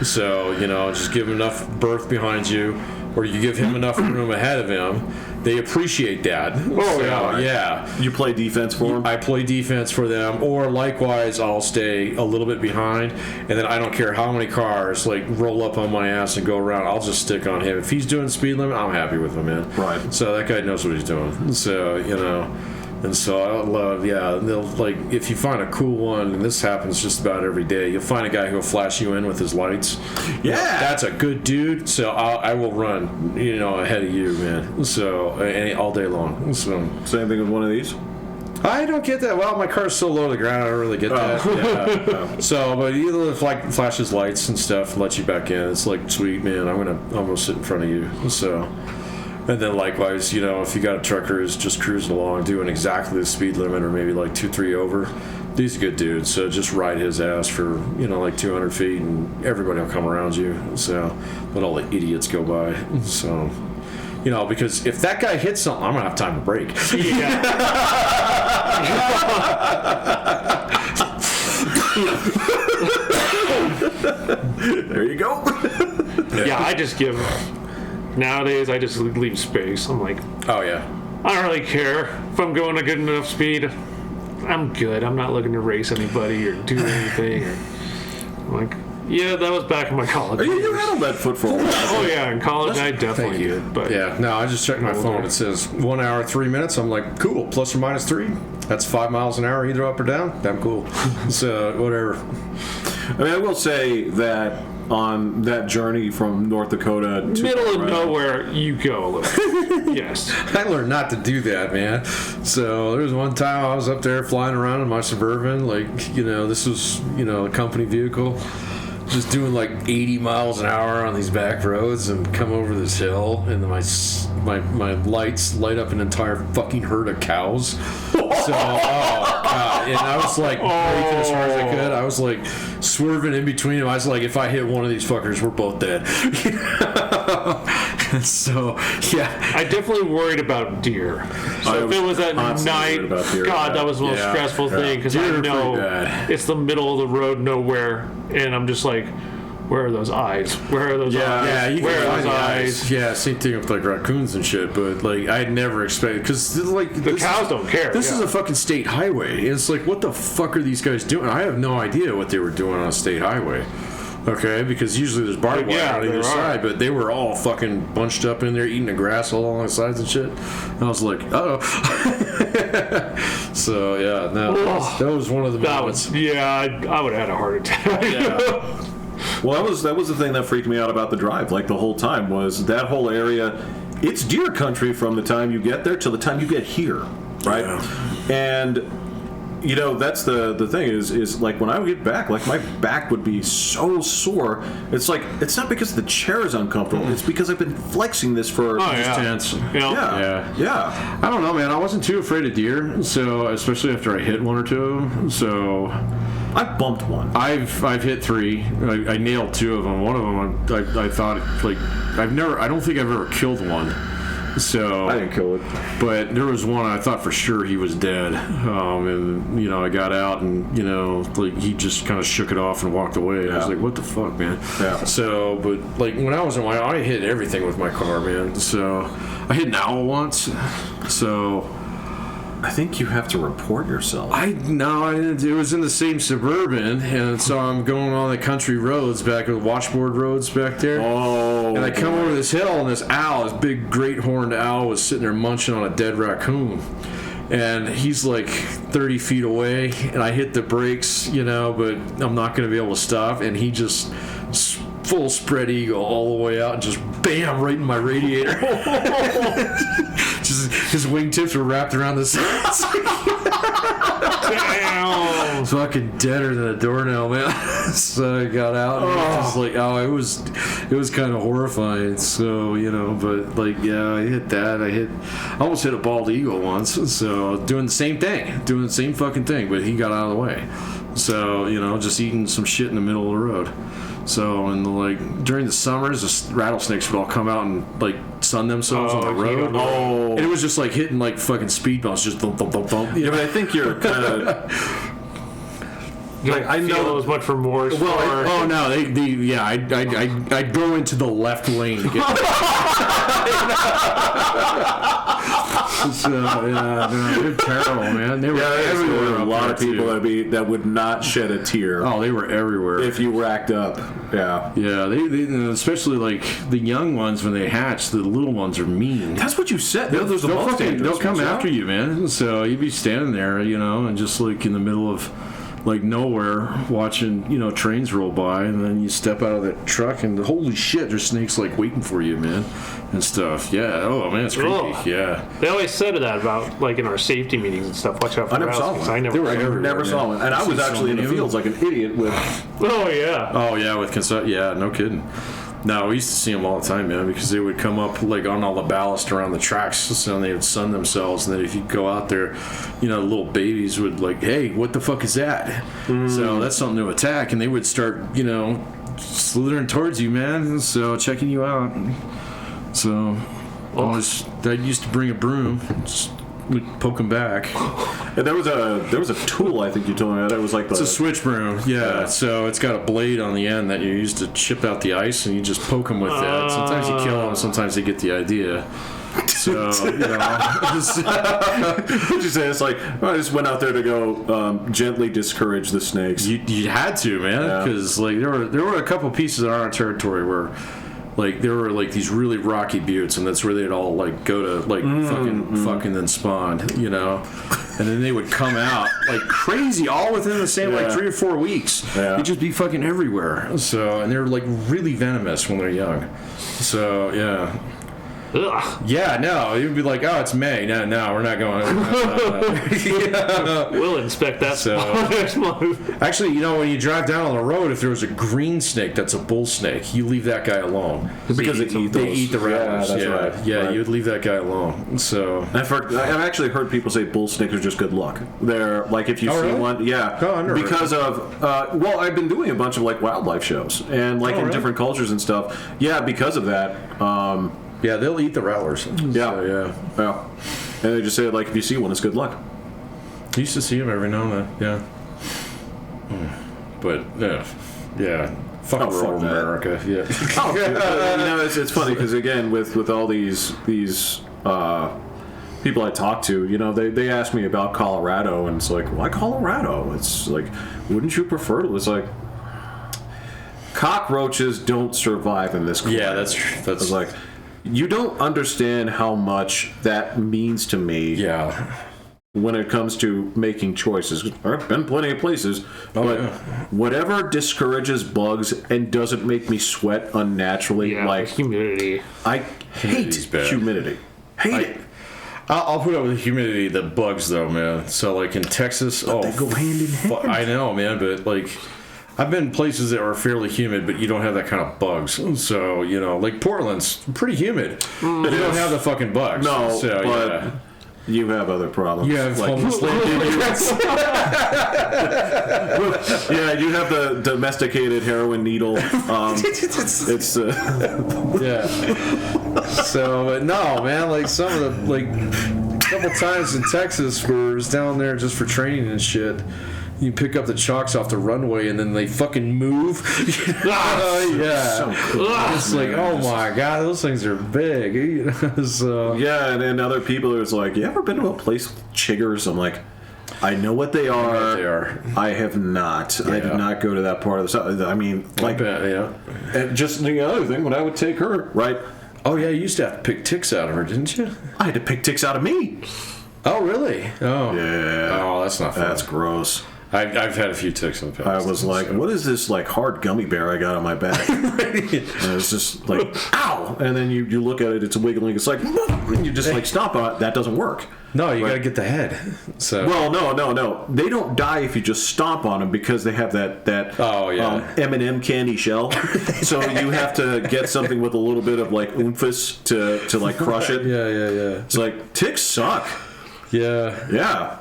S2: So, just give him enough berth behind you, or you give him enough room ahead of him. They appreciate that.
S3: Oh, yeah.
S2: Yeah.
S1: You play defense for him?
S2: I play defense for them, or likewise, I'll stay a little bit behind, and then I don't care how many cars like roll up on my ass and go around. I'll just stick on him. If he's doing speed limit, I'm happy with him, man.
S1: Right.
S2: So that guy knows what he's doing. So and so I love, they'll like if you find a cool one, and this happens just about every day. You'll find a guy who'll flash you in with his lights.
S1: Yeah.
S2: That's a good dude. So I will run, ahead of you, man. So all day long. So.
S1: Same thing with one of these?
S2: I don't get that. Well, my car's so low to the ground, I don't really get that. Yeah. So, but either flashes lights and stuff, let you back in. It's like, sweet, man, I'm gonna sit in front of you. So, and then likewise, if you got a trucker who's just cruising along, doing exactly the speed limit or maybe like 2-3 over, he's a good dude. So just ride his ass for like 200 feet, and everybody will come around you. So let all the idiots go by. So. You know, because if that guy hits something, I'm gonna have time to brake.
S3: Yeah.
S1: There you go.
S3: Yeah, I just give. Nowadays, I just leave space. I'm like,
S2: Oh yeah.
S3: I don't really care if I'm going a good enough speed. I'm good. I'm not looking to race anybody or do anything. I'm like, yeah, that was back in my college.
S1: You
S3: years.
S1: handled that foot for a while.
S3: Oh yeah, in college I definitely
S2: Thank you.
S3: did. But
S2: Yeah, no, I just checked my phone. It says 1 hour 3 minutes. I'm like, cool. Plus or minus 3. That's 5 miles an hour, either up or down. Damn cool. So whatever.
S1: I mean, I will say that on that journey from North Dakota to
S3: middle of
S1: Colorado,
S3: nowhere, you go a little. Yes.
S2: I learned not to do that, man. So there was one time I was up there flying around in my Suburban, like, you know, this was, you know, a company vehicle, just doing like 80 miles an hour on these back roads and come over this hill, and then my lights light up an entire fucking herd of cows. So, oh god, and I was like braking as hard as I could. I was like swerving in between them. I was like, if I hit one of these fuckers, we're both dead. So yeah,
S3: I definitely worried about deer. So if it was at
S1: constantly worried about
S3: night,
S1: deer,
S3: God,
S1: yeah.
S3: that was the most
S2: Yeah,
S3: stressful thing because
S2: Deer
S3: I
S2: are
S3: know
S2: pretty bad.
S3: it's the middle of the road, nowhere, and I'm just like, where are those eyes? Where are those eyes?
S2: yeah, you
S3: Where
S2: can
S3: are
S2: find
S3: those
S2: the
S3: eyes?
S2: eyes. Yeah, same thing with like raccoons and shit. But like, I'd never expected because like
S3: The cows don't care.
S2: This is
S3: yeah.
S2: a fucking state highway. It's like, what the fuck are these guys doing? I have no idea what they were doing on a state highway. Okay, because usually there's barbed wire
S3: Yeah,
S2: on either
S3: there
S2: side, but they were all fucking bunched up in there eating the grass all along the sides and shit. And I was like, oh. So yeah, no, that was one of the
S3: That
S2: moments.
S3: was, yeah, I would have had a heart attack.
S2: Yeah.
S1: Well, that was the thing that freaked me out about the drive. Like the whole time was that whole area. It's deer country from the time you get there till the time you get here, right?
S2: Yeah.
S1: And you know that's the thing is like when I would get back, like my back would be so sore. It's like it's not because the chair is uncomfortable. It's because I've been flexing this for.
S3: Oh, yeah.
S2: Tense.
S1: Yeah.
S2: I don't know, man. I wasn't too afraid of deer, so especially after I hit one or two of them. So
S1: I bumped one.
S2: I've hit 3. I nailed 2 of them. One of them, I thought like I don't think I've ever killed one. So
S1: I didn't kill it.
S2: but there was one I thought for sure he was dead, and you know I got out and you know like he just kind of shook it off and walked away. And I was
S1: Yeah.
S2: like, what the fuck, man?
S1: Yeah.
S2: So, but like when I was in I hit everything with my car, man. So I hit an owl once. So
S1: I think you have to report yourself.
S2: I didn't. It was in the same Suburban, and so I'm going on the country roads back with washboard roads back there.
S1: Oh.
S2: And I come over this hill, and this big great horned owl was sitting there munching on a dead raccoon. And he's like 30 feet away, and I hit the brakes, you know, but I'm not going to be able to stop. And he just full spread eagle all the way out and just bam right in my radiator. Just his wingtips were wrapped around the sides.
S3: Damn.
S2: Fucking deader than a doornail, man. So I got out and it was just like, it was kind of horrifying. So, you know, but like, yeah, I hit that. I almost hit a bald eagle once. So doing the same fucking thing, but he got out of the way. So, you know, just eating some shit in the middle of the road. So, and like during the summers, the rattlesnakes would all come out and like sun themselves on the road.
S1: Oh.
S2: And it was just like hitting like fucking speed bumps, just thump, thump, thump, thump.
S1: Yeah, but I think you're kind of.
S3: You
S1: Like, I
S3: don't feel
S1: know-
S3: as much remorse for.
S2: Oh no, I'd go into the left lane to get. So yeah, no, they're terrible, man. They were
S1: There
S2: everywhere.
S1: were a
S2: up
S1: lot
S2: there,
S1: of people
S2: too.
S1: that would not shed a tear
S2: Oh, they were everywhere.
S1: if you racked up. Yeah.
S2: Yeah, they especially like the young ones when they hatch. The little ones are mean.
S1: That's what you said. Those are the most dangerous
S2: they'll come
S1: ones, yeah.
S2: after you, man. So you'd be standing there, you know, and just like in the middle of like nowhere, watching, you know, trains roll by, and then you step out of that truck, and holy shit, there's snakes like waiting for you, man, and stuff. Yeah. Oh man, it's creepy.
S3: Ugh.
S2: Yeah.
S3: They always said that about like in our safety meetings and stuff. Watch out for
S1: I never saw
S3: rattlesnakes.
S1: one.
S3: I never.
S2: They were
S1: I
S2: everywhere,
S1: never saw
S2: man.
S1: one, and I was actually in the fields like an idiot with.
S3: Oh yeah.
S2: Oh yeah, with consult. Yeah, no kidding. No, we used to see them all the time, man, because they would come up like on all the ballast around the tracks, so they would sun themselves, and then if you go out there, you know, little babies would like, hey, what the fuck is that? So that's something to attack, and they would start, you know, slithering towards you, man. So checking you out. So I used to bring a broom, just poke them back.
S1: And there was a tool I think you told me that it was like
S2: It's a switch broom, yeah. So it's got a blade on the end that you use to chip out the ice, and you just poke them with that. Sometimes you kill them, sometimes they get the idea. So,
S1: What'd you say? It's like, I just went out there to go gently discourage the snakes.
S2: you had to, man, because like there were a couple pieces on our territory where like there were like these really rocky buttes, and that's where they'd all like go to like fucking then spawn, and then they would come out like crazy all within the same like 3 or 4 weeks. They'd just be fucking everywhere. So, and they're like really venomous when they're young. So yeah.
S3: Ugh.
S2: Yeah, no, you'd be like, oh, it's May. No, we're not going.
S3: We'll inspect that next month.
S2: Actually, when you drive down on the road, if there was a green snake that's a bull snake, you leave that guy alone.
S1: Because they
S2: eat the rattlers.
S1: Yeah, that's right.
S2: Yeah,
S1: Right.
S2: you would leave that guy alone. So
S1: I've actually heard people say bull snakes are just good luck. They're like if you see
S2: really?
S1: one,
S2: Oh, I've never
S1: because of I've been doing a bunch of like wildlife shows and like in
S2: really?
S1: different cultures and stuff. Yeah, because of that.
S2: yeah, they'll eat the rattlers.
S1: Yeah.
S2: So, yeah.
S1: And they just say like if you see one, it's good luck.
S2: I used to see them every now and then. Yeah. But yeah. Fuck
S1: Oh,
S2: rural
S1: fuck that.
S2: America. Yeah.
S1: It's funny because again with all these people I talk to, they ask me about Colorado, and it's like, why Colorado? It's like, wouldn't you prefer to? It's like, cockroaches don't survive in this climate.
S2: Yeah, that's
S1: It's like, you don't understand how much that means to me.
S2: yeah.
S1: When it comes to making choices. I've been plenty of places, but whatever discourages bugs and doesn't make me sweat unnaturally,
S3: Yeah,
S1: like
S3: humidity.
S1: I hate
S2: Humidity's bad.
S1: humidity. Hate it.
S2: I'll put up with the humidity that bugs though, man. So like in Texas,
S1: They go hand in hand.
S2: I know, man, but like I've been places that are fairly humid, but you don't have that kind of bugs. So like Portland's pretty humid. You don't have the fucking bugs.
S1: No,
S2: so,
S1: but
S2: yeah.
S1: you have other problems.
S2: You have
S1: like,
S2: homeless immigrants.
S1: yeah, you have the domesticated heroin needle. It's
S2: Yeah. So, but no, man. Like some of the couple times in Texas, where I was down there just for training and shit. You pick up the chalks off the runway and then they fucking move. Yeah.
S1: so cool.
S2: It's like, oh my god, those things are big. So
S1: Yeah, and then other people are like, you ever been to a place with chiggers? I'm like, I know what they are.
S2: they are.
S1: I have not. I did not go to that part of the south. I mean, like,
S2: yeah.
S1: and just the other thing, when I would take her, right,
S2: Oh yeah, you used to have to pick ticks out of her, didn't you?
S1: I had to pick ticks out of me.
S2: Oh really? Oh.
S1: Yeah.
S2: Oh, that's not fun.
S1: That's gross.
S2: I've had a few ticks in the past.
S1: I was like, what is this like hard gummy bear I got on my back? And it's just like, ow! And then you look at it, it's wiggling. It's like, and you just like stomp on it. That doesn't work.
S2: No, you
S1: Right.
S2: gotta get the head. So
S1: Well, no. They don't die if you just stomp on them because they have that
S2: Oh, yeah.
S1: M&M candy shell. So you have to get something with a little bit of like oomph to like crush it.
S2: yeah.
S1: It's like ticks suck.
S2: Yeah.
S1: Yeah.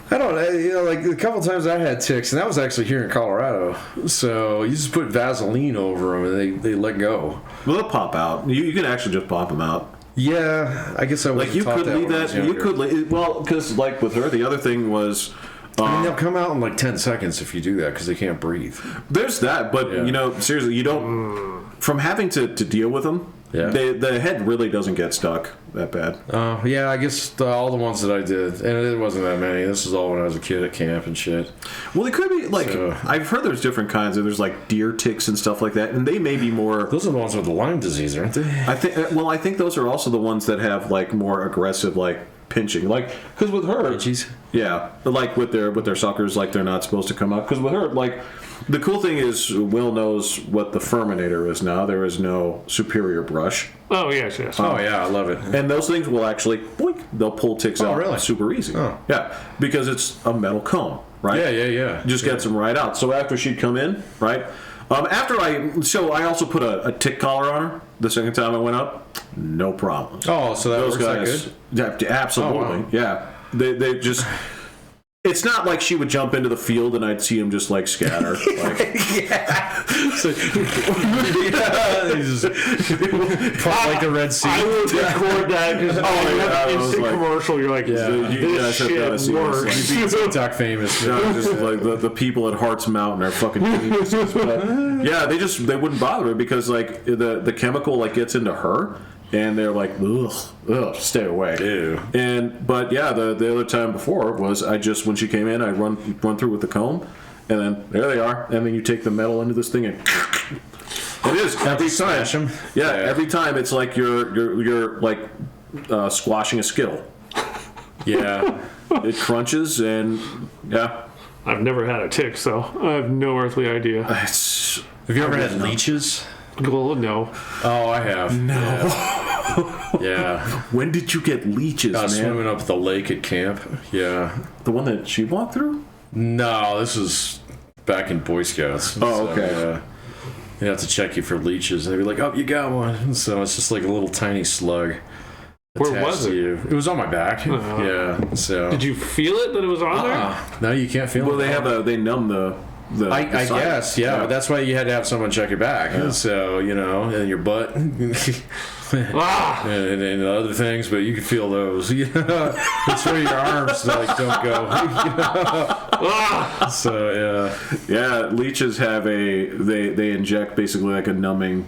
S2: I don't know, like a couple times I had ticks, and that was actually here in Colorado. So you just put Vaseline over them, and they let go.
S1: Well, they'll pop out. You can actually just pop them out.
S2: Yeah, I guess I was
S1: Like you could leave that. You could well, because like with her, the other thing was.
S2: I mean, they'll come out in like 10 seconds if you do that because they can't breathe.
S1: There's that, but
S2: Yeah.
S1: seriously, you don't. From having to deal with them,
S2: Yeah.
S1: the head really doesn't get stuck that bad.
S2: Yeah, I guess all the ones that I did, and it wasn't that many. This was all when I was a kid at camp and shit.
S1: Well, they could be like
S2: So-
S1: I've heard there's different kinds. There's like deer ticks and stuff like that, and they may be more.
S2: Those are the ones with the Lyme disease, aren't they?
S1: I think. Well, I think those are also the ones that have like more aggressive like pinching, like because with her,
S2: Pinchies?
S1: yeah, like with their suckers, like they're not supposed to come up. Because with her, like the cool thing is, Will knows what the Furminator is now. There is no superior brush.
S3: Oh yes.
S2: Oh, yeah, I love it.
S1: And those things will actually, boink, they'll pull ticks out
S2: really?
S1: super easy.
S2: Oh.
S1: Yeah, because it's a metal comb, right?
S2: Yeah.
S1: Just gets them right out. So after she'd come in, right? I also put a tick collar on her the second time I went up. No problems.
S2: Oh, so that
S1: Those
S2: works
S1: guys,
S2: that good?
S1: yeah, absolutely,
S2: Oh, wow.
S1: yeah. They just. It's not like she would jump into the field and I'd see him just like scatter. Like,
S2: So, he's just like the Red Sea.
S3: I would record that because
S1: I was
S3: instant
S1: like-
S3: commercial. You're like, this shit works.
S2: TikTok famous.
S1: just like the people at Hearts Mountain are fucking geniuses. But yeah, they wouldn't bother her because like the chemical like gets into her. And they're like, ugh, stay away.
S2: Ew.
S1: But yeah, the other time before was when she came in, I run through with the comb, and then there they are, and then you take the metal into this thing and it is every time.
S2: Smash 'em.
S1: Yeah, every time it's like you're like squashing a Skittle.
S2: Yeah.
S1: It crunches and yeah.
S3: I've never had a tick, so I have no earthly idea.
S1: It's,
S2: Have you ever had leeches?
S3: Well, no.
S2: Oh, I have. No. Yeah.
S1: when did you get leeches,
S2: I was
S1: man?
S2: swimming up at the lake at camp. Yeah.
S1: The one that she walked through?
S2: No, this was back in Boy Scouts.
S1: Oh, okay.
S2: So, they have to check you for leeches. And they'd be like, oh, you got one. So it's just like a little tiny slug.
S3: Where
S2: attached
S3: was
S2: to
S3: it?
S2: you. It was on my back. Yeah. So.
S3: Did you feel it that it was on there?
S2: No, you can't feel
S1: Well,
S2: it.
S1: they numb the
S2: I
S1: site.
S2: guess, yeah. But that's why you had to have someone check your back. So, and your butt.
S3: Ah!
S2: and other things, but you can feel those. It's where your arms like don't go.
S3: Ah!
S2: So
S1: Yeah, leeches have they inject basically like a numbing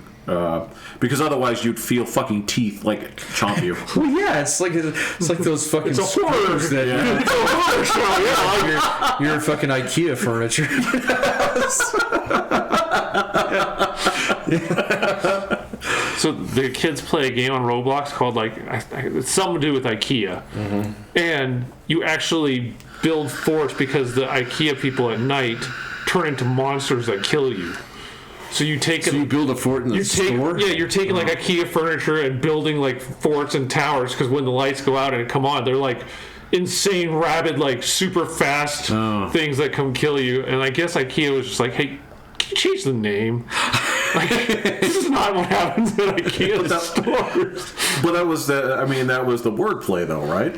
S1: because otherwise you'd feel fucking teeth like chomp you.
S2: well, yeah, it's like those fucking
S3: It's a horror.
S2: screws that
S3: It's a horror show, yeah.
S2: your fucking IKEA furniture.
S3: So the kids play a game on Roblox called it's something to do with IKEA, and you actually build forts because the IKEA people at night turn into monsters that kill you. So you take
S2: So you build a fort in the store?
S3: Yeah, you're taking like IKEA furniture and building like forts and towers because when the lights go out and come on, they're like insane, rabid, like super fast things that come kill you. And I guess IKEA was just like, hey, can you change the name? Like, this is not what happens at IKEA stores.
S1: But that was the wordplay though, right?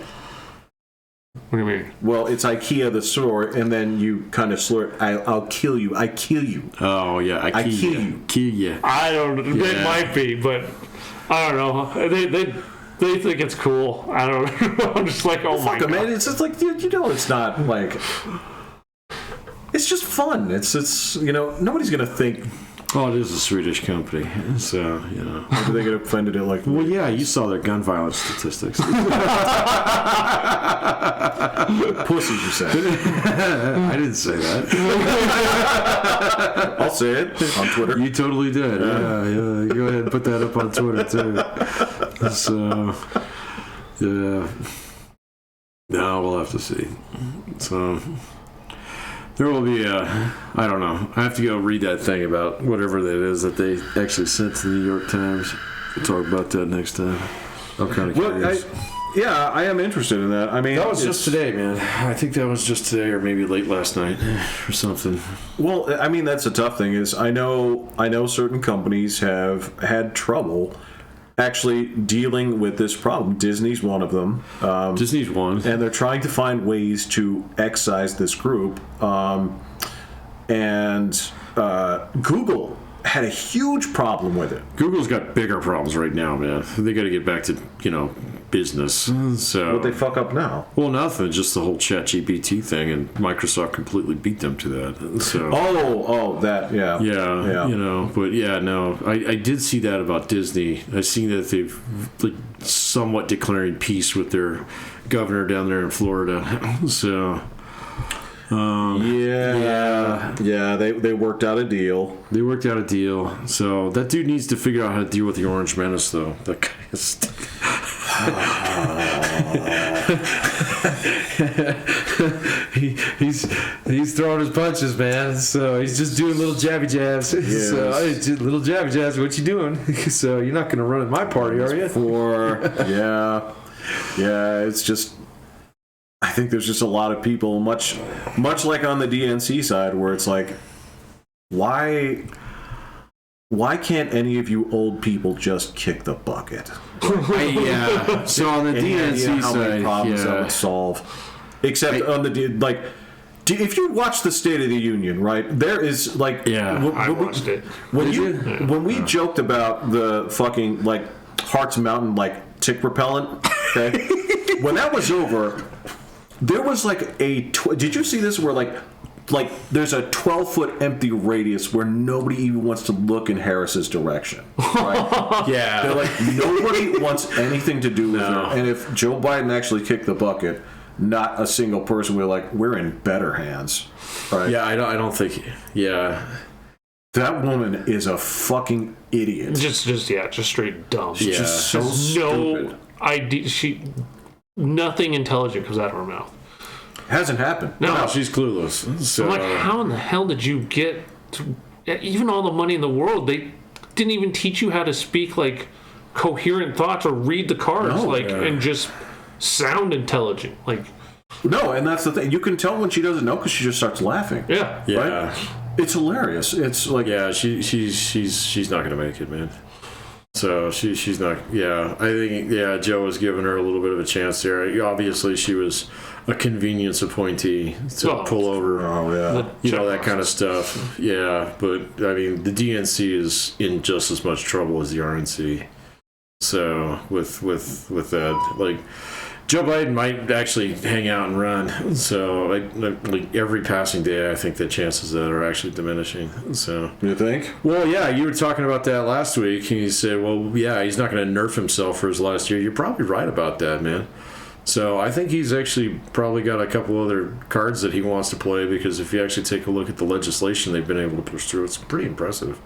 S3: What do you mean?
S1: Well, it's IKEA the store, and then you kind of slur it. I'll kill you. I kill you.
S2: Oh yeah,
S1: I kill you.
S2: Kill you.
S3: I don't.
S2: Yeah.
S3: It might be, but I don't know. They think it's cool. I don't know. I'm just like, oh my
S1: Fuck it,
S3: god,
S1: man. It's just like it's not like. It's just fun. It's nobody's gonna think.
S2: Oh, it is a Swedish company, so
S1: Are they get offended at like?
S2: Well, yeah, you saw their gun violence statistics.
S1: Pussies, you said.
S2: I didn't say that.
S1: I'll say it on Twitter.
S2: You totally did. Yeah. Go ahead and put that up on Twitter too. So, yeah. No, we'll have to see. So, there will be I don't know. I have to go read that thing about whatever that is that they actually sent to the New York Times. We'll talk about that next time. I'm kind of curious.
S1: I am interested in that. I mean,
S2: That was just today, man. I think that was just today, or maybe late last night, or something.
S1: Well, I mean, that's the tough thing is I know certain companies have had trouble actually dealing with this problem. Disney's one of them.
S2: Disney's one.
S1: And they're trying to find ways to excise this group. Google had a huge problem with it.
S2: Google's got bigger problems right now, man. They got to get back to business. So
S1: What they fuck up now?
S2: well, nothing. Just the whole ChatGPT thing, and Microsoft completely beat them to that. So
S1: That yeah.
S2: But yeah, no, I did see that about Disney. I seen that they've like somewhat declaring peace with their governor down there in Florida. So
S1: They worked out a deal.
S2: they worked out a deal. So that dude needs to figure out how to deal with the Orange Menace, though. That guy is. he's throwing his punches, man. So he's just doing little jabby jabs.
S1: Yes.
S2: So little jabby jabs. What you doing? So you're not going to run at my party, are you?
S1: It's just. I think there's just a lot of people, much like on the DNC side, where it's like, why can't any of you old people just kick the bucket?
S2: Yeah. So on the
S1: Any idea
S2: DNC
S1: how many
S2: side,
S1: problems that
S2: yeah.
S1: would solve? except on the like. If you watch the State of the Union, right, there is like
S3: I watched it.
S1: When we joked about the fucking like Hartz Mountain like tick repellent, okay, when that was over, there was like did you see this where like there's a 12-foot empty radius where nobody even wants to look in Harris's direction. Right?
S2: Yeah.
S1: They're like, nobody wants anything to do with her. And if Joe Biden actually kicked the bucket, not a single person would be like, we're in better hands. Right?
S2: Yeah, I don't think. Yeah.
S1: That woman is a fucking idiot.
S3: Just straight dumb.
S1: She's just so stupid.
S3: Nothing intelligent comes out of her mouth.
S1: Hasn't happened.
S3: No,
S2: she's clueless. So,
S3: I'm like, how in the hell did you get to, even all the money in the world? They didn't even teach you how to speak like coherent thoughts or read the cards and just sound intelligent. Like,
S1: no, and that's the thing. You can tell when she doesn't know because she just starts laughing.
S3: Yeah.
S1: Right? It's hilarious. It's like
S2: she's not gonna make it, man. So she's not. Yeah, I think Joe was giving her a little bit of a chance there. Obviously, she was a convenience appointee to pull over.
S1: Oh yeah,
S2: that kind of stuff. Yeah, but I mean, the DNC is in just as much trouble as the RNC. So with that, like, Joe Biden might actually hang out and run. So like every passing day, I think the chances of that are actually diminishing. So
S1: you think?
S2: Well, yeah, you were talking about that last week, and you said, well, yeah, he's not going to nerf himself for his last year. You're probably right about that, man. So I think he's actually probably got a couple other cards that he wants to play, because if you actually take a look at the legislation they've been able to push through, it's pretty impressive.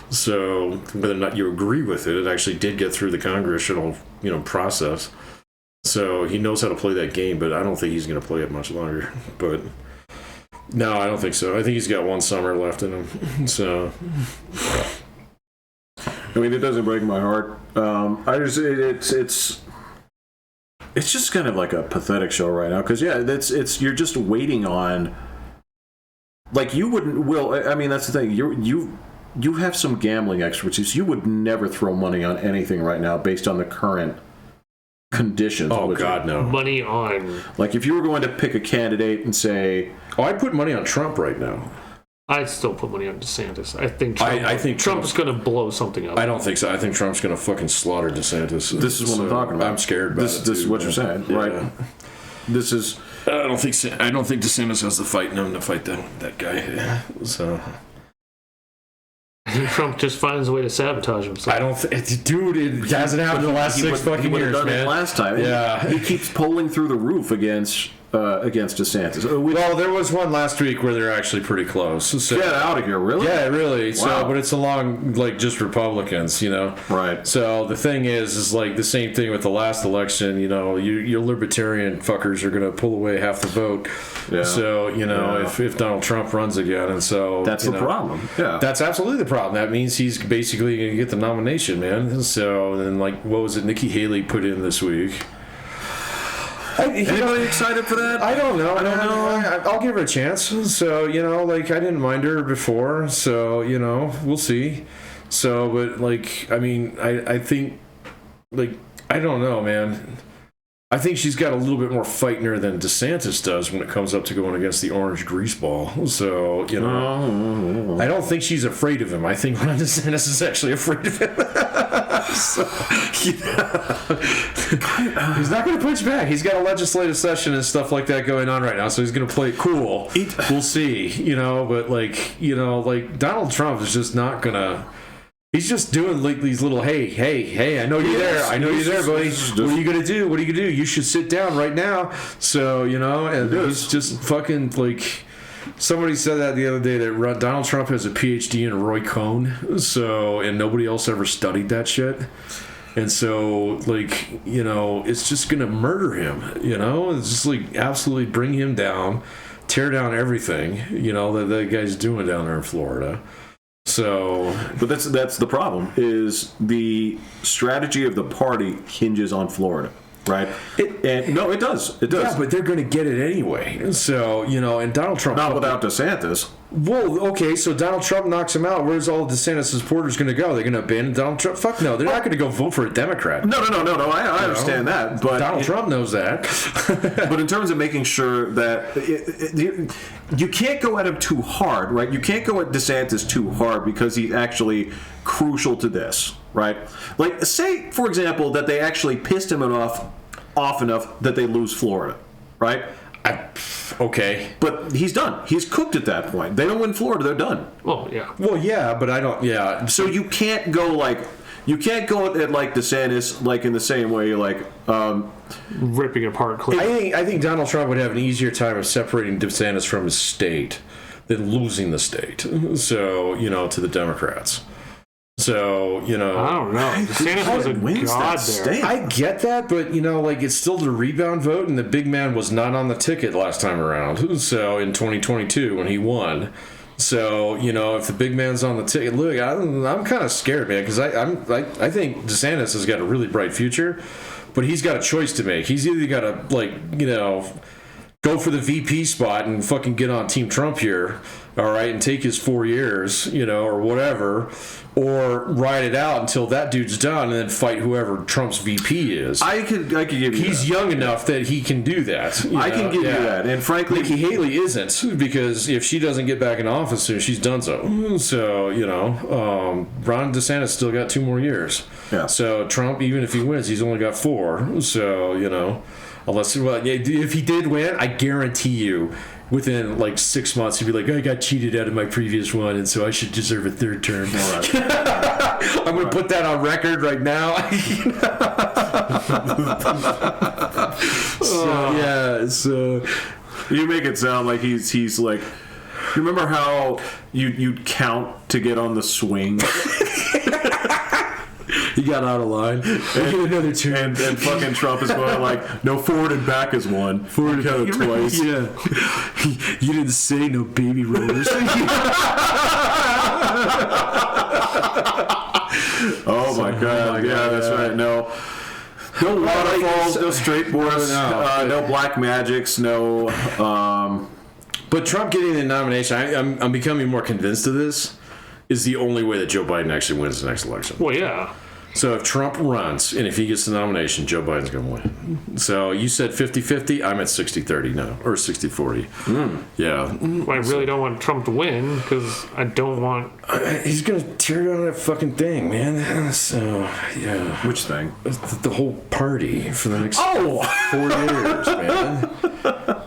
S2: So whether or not you agree with it, it actually did get through the congressional, process. So he knows how to play that game, but I don't think he's going to play it much longer. But no, I don't think so. I think he's got one summer left in him. So
S1: I mean, it doesn't break my heart. It's just kind of like a pathetic show right now, because you're just waiting on, like, you wouldn't. Will, I mean, that's the thing. You have some gambling expertise. You would never throw money on anything right now based on the current conditions.
S2: Oh God, no.
S3: Money on,
S1: like, if you were going to pick a candidate and say,
S2: I'd put money on Trump right now.
S3: I'd still put money on DeSantis. I think
S2: Trump
S3: Trump's going to blow something up.
S2: I don't think so. I think Trump's going to fucking slaughter DeSantis.
S1: This is what I'm talking about.
S2: I'm scared about
S1: this.
S2: it.
S1: This is what you're saying, right?
S2: Yeah.
S1: This is.
S2: I don't think DeSantis has the fight in him to fight that guy. So.
S3: Trump just finds a way to sabotage himself.
S2: I don't dude, it hasn't happened in the last 6 fucking years,
S1: done
S2: man.
S1: It last time.
S2: Yeah.
S1: He keeps pulling through the roof against DeSantis.
S2: Well, there was one last week where they're actually pretty close. So.
S1: Get out of here, really?
S2: Yeah, really.
S1: Wow.
S2: So, but it's along, like, just Republicans,
S1: Right.
S2: So the thing is like the same thing with the last election. Your libertarian fuckers are going to pull away half the vote.
S1: Yeah.
S2: So if Donald Trump runs again, and so
S1: that's the problem. Yeah.
S2: That's absolutely the problem. That means he's basically going to get the nomination, man. So then, like, what was it? Nikki Haley put in this week.
S1: Anybody excited for that?
S2: I don't know. I'll give her a chance. So, I didn't mind her before. So, we'll see. So, but, like, I mean, I think, like, I don't know, man. I think she's got a little bit more fight in her than DeSantis does when it comes up to going against the orange greaseball. So, I don't think she's afraid of him. I think Ron DeSantis is actually afraid of him. So, he's not going to punch back. He's got a legislative session and stuff like that going on right now, so he's going to play it cool. We'll see, but like Donald Trump is just not going to. He's just doing like these little, hey, I know you're there. I know you're there, buddy. What are you going to do? What are you going to do? You should sit down right now. So, and he's just fucking like. Somebody said that the other day that Donald Trump has a PhD in Roy Cohn, and nobody else ever studied that shit. And so, like, it's just going to murder him, It's just, like, absolutely bring him down, tear down everything, that guy's doing down there in Florida. So,
S1: but that's the problem, is the strategy of the party hinges on Florida. Right? It does. It does.
S2: Yeah, but they're going to get it anyway. So, and Donald Trump...
S1: Not without DeSantis.
S2: Well, okay, so Donald Trump knocks him out. Where's all of DeSantis' supporters going to go? They're going to abandon Donald Trump? Fuck no. They're not going to go vote for a Democrat.
S1: No. I understand that, but
S2: Donald Trump knows that.
S1: But in terms of making sure that you can't go at him too hard, right? You can't go at DeSantis too hard because he's actually crucial to this, right? Like, say, for example, that they actually pissed him off enough that they lose Florida, right?
S2: Okay.
S1: But he's done. He's cooked at that point. They don't win Florida, they're done.
S3: Well, yeah.
S2: Well, yeah, but I don't. Yeah.
S1: So you can't go at like DeSantis like in the same way like
S3: Ripping apart clearly.
S2: I think Donald Trump would have an easier time of separating DeSantis from his state than losing the state. So, to the Democrats. So,
S3: I don't know. DeSantis was a god there.
S1: state.
S2: I get that, but it's still the rebound vote, and the big man was not on the ticket last time around. So in 2022 when he won. So if the big man's on the ticket, look, I'm kind of scared, man, because I think DeSantis has got a really bright future, but he's got a choice to make. He's either got to go for the VP spot and fucking get on Team Trump here, all right, and take his 4 years, or whatever, or ride it out until that dude's done and then fight whoever Trump's VP is.
S1: I could give you
S2: He's
S1: that.
S2: young enough that he can do that.
S1: I can give you that. And frankly,
S2: Nikki Haley isn't, because if she doesn't get back in office soon, she's done so. So, Ron DeSantis still got 2 more years.
S1: Yeah.
S2: So Trump, even if he wins, he's only got 4. So, unless, if he did win, I guarantee you, within 6 months, he'd be like, I got cheated out of my previous one, and so I should deserve a 3rd term.
S1: all right.
S2: I'm going to put that on record right now. So
S1: You make it sound like he's like. You remember how you'd count to get on the swing?
S2: he got out of line. We'll get another term.
S1: And fucking Trump is going like, no, forward and back is one. Forward and back twice.
S2: Yeah. You didn't say no baby rollers.
S1: Oh my god! Yeah, that's right. No waterfalls, no straight boards, no black magics, no.
S2: But Trump getting the nomination, I'm becoming more convinced of this, is the only way that Joe Biden actually wins the next election.
S3: Well, yeah.
S2: So if Trump runs, and if he gets the nomination, Joe Biden's going to win. So you said 50-50, I'm at 60-30 now, or 60-40. Yeah.
S3: I really don't want Trump to win, because I don't want...
S2: He's going to tear down that fucking thing, man. So, yeah.
S1: Which thing?
S2: The whole party for the next 4 years, man.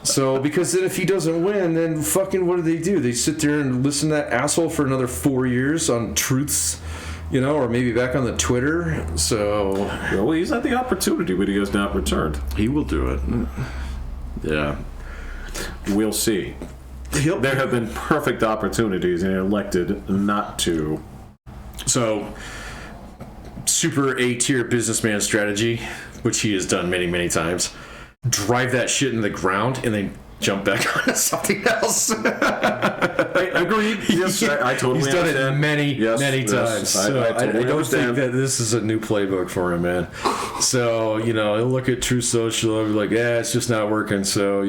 S2: So, because then if he doesn't win, then fucking what do? They sit there and listen to that asshole for another 4 years on truths, or maybe back on the Twitter. So,
S1: well, he's had the opportunity, but he has not returned.
S2: he will do it. Yeah.
S1: We'll see. There have been perfect opportunities, and he elected not to.
S2: So, super A-tier businessman strategy, which he has done many, many times. Drive that shit in the ground and then jump back onto something else.
S1: Agreed. Yes, I totally
S2: He's done
S1: understand.
S2: it many times. So
S1: I totally
S2: don't
S1: understand.
S2: think that this is a new playbook for him, man. So, he'll look at True Social and be like, it's just not working. So,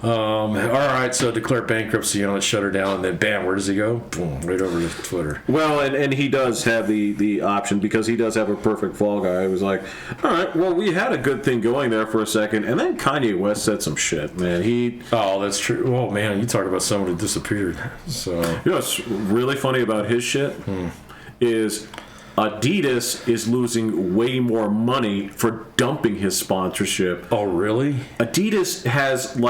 S2: all right, so declare bankruptcy on it, shut her down, and then bam, where does he go? Boom, right over to Twitter.
S1: Well, and he does have the option, because he does have a perfect fall guy. He was like, all right, well, we had a good thing going there for a second, and then Kanye West said some shit, man.
S2: Oh, that's true. Oh, man, you talk about someone who disappeared. So,
S1: What's really funny about his shit is Adidas is losing way more money for dumping his sponsorship.
S2: oh, really?
S1: Adidas has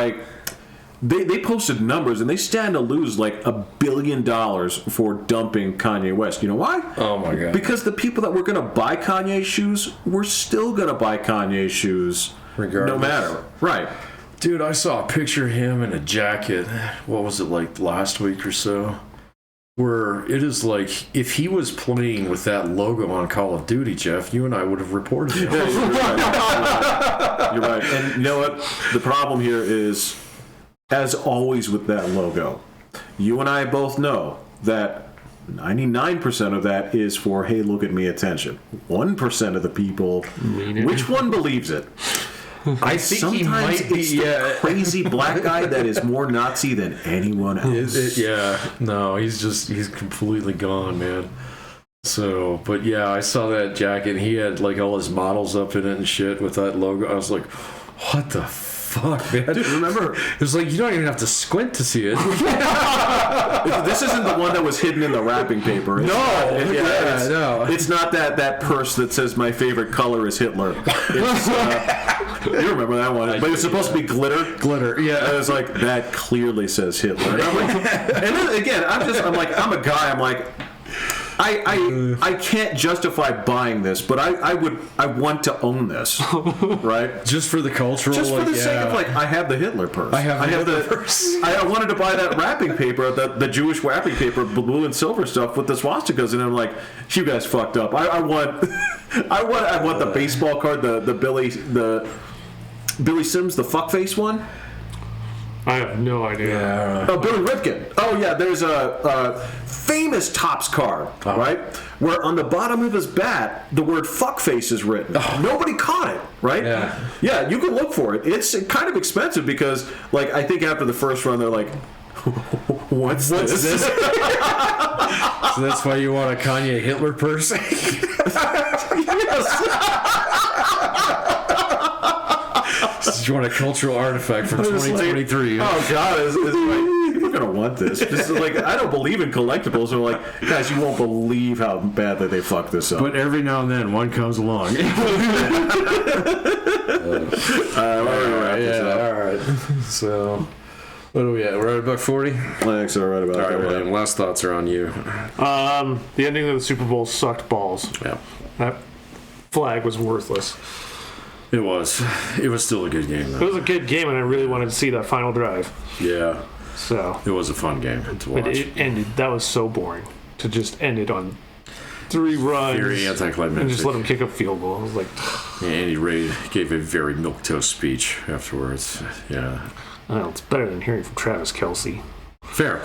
S1: they posted numbers, and they stand to lose $1 billion for dumping Kanye West. You know why?
S2: Oh my god!
S1: Because the people that were going to buy Kanye shoes were still going to buy Kanye shoes,
S2: Regardless.
S1: no matter. Right.
S2: Dude, I saw a picture of him in a jacket. What was it, last week or so? Where it is if he was playing with that logo on Call of Duty, Jeff, you and I would have reported it.
S1: Yeah, you're right. And you know what? The problem here is, as always with that logo, you and I both know that 99% of that is for, hey, look at me attention. 1% of the people, which one believes it?
S2: I think he
S1: Sometimes
S2: might be.
S1: it's the crazy black guy that is more Nazi than anyone else.
S2: No, he's completely gone, man. So, but yeah, I saw that jacket. And he had like all his models up in it and shit with that logo. I was like, what the fuck, man?
S1: Dude, remember,
S2: It was like you don't even have to squint to see it.
S1: this isn't the one that was hidden in the wrapping paper.
S2: No.
S1: It's not that purse that says my favorite color is Hitler. It's, you remember that one, but it's supposed to be glitter.
S2: Glitter, yeah.
S1: And it's like that clearly says Hitler. And I'm like, and then again, I'm a guy. I'm like, I can't justify buying this, but I want to own this, right?
S2: Just for the cultural,
S1: Just for the sake of I have the Hitler purse.
S2: I have the purse.
S1: I wanted to buy that wrapping paper, the Jewish wrapping paper, blue and silver stuff with the swastikas, and I'm like, you guys fucked up. I want the baseball card, the Billy Sims, the fuckface one.
S3: I have no idea.
S1: Oh, Billy Ripken. Oh, yeah, there's a famous Topps card, right? Where on the bottom of his bat, the word fuckface is written. Nobody caught it, right? Yeah, you can look for it. It's kind of expensive because, I think after the first run, they're like, what's this?
S2: So that's why you want a Kanye Hitler purse? You want a cultural artifact from 2023.
S1: Oh God, people are gonna want this. Just I don't believe in collectibles. They're like, guys, you won't believe how badly they fucked this up.
S2: But every now and then, one comes along.
S1: All
S2: right. So, what are we at? We're at about 40?
S1: Thanks, all right about
S2: All right,
S1: that.
S2: William, last thoughts are on you.
S3: The ending of the Super Bowl sucked balls.
S2: Yeah.
S3: That flag was worthless.
S2: It was still a good game,
S3: It
S2: though.
S3: was a good game, and I really wanted to see that final drive.
S2: Yeah.
S3: So
S2: It was a fun game to watch.
S3: it ended. That was so boring to just end it on 3 runs.
S2: Very anticlimactic.
S3: And just let him kick a field goal. I was like,
S2: Yeah, Andy Reid gave a very milquetoast speech afterwards. Yeah.
S3: oh, it's better than hearing from Travis Kelce.
S2: Fair.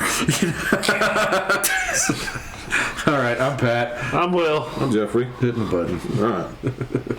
S2: All right, I'm Pat.
S3: I'm Will.
S1: I'm Jeffrey.
S2: Hitting the button.
S1: All right.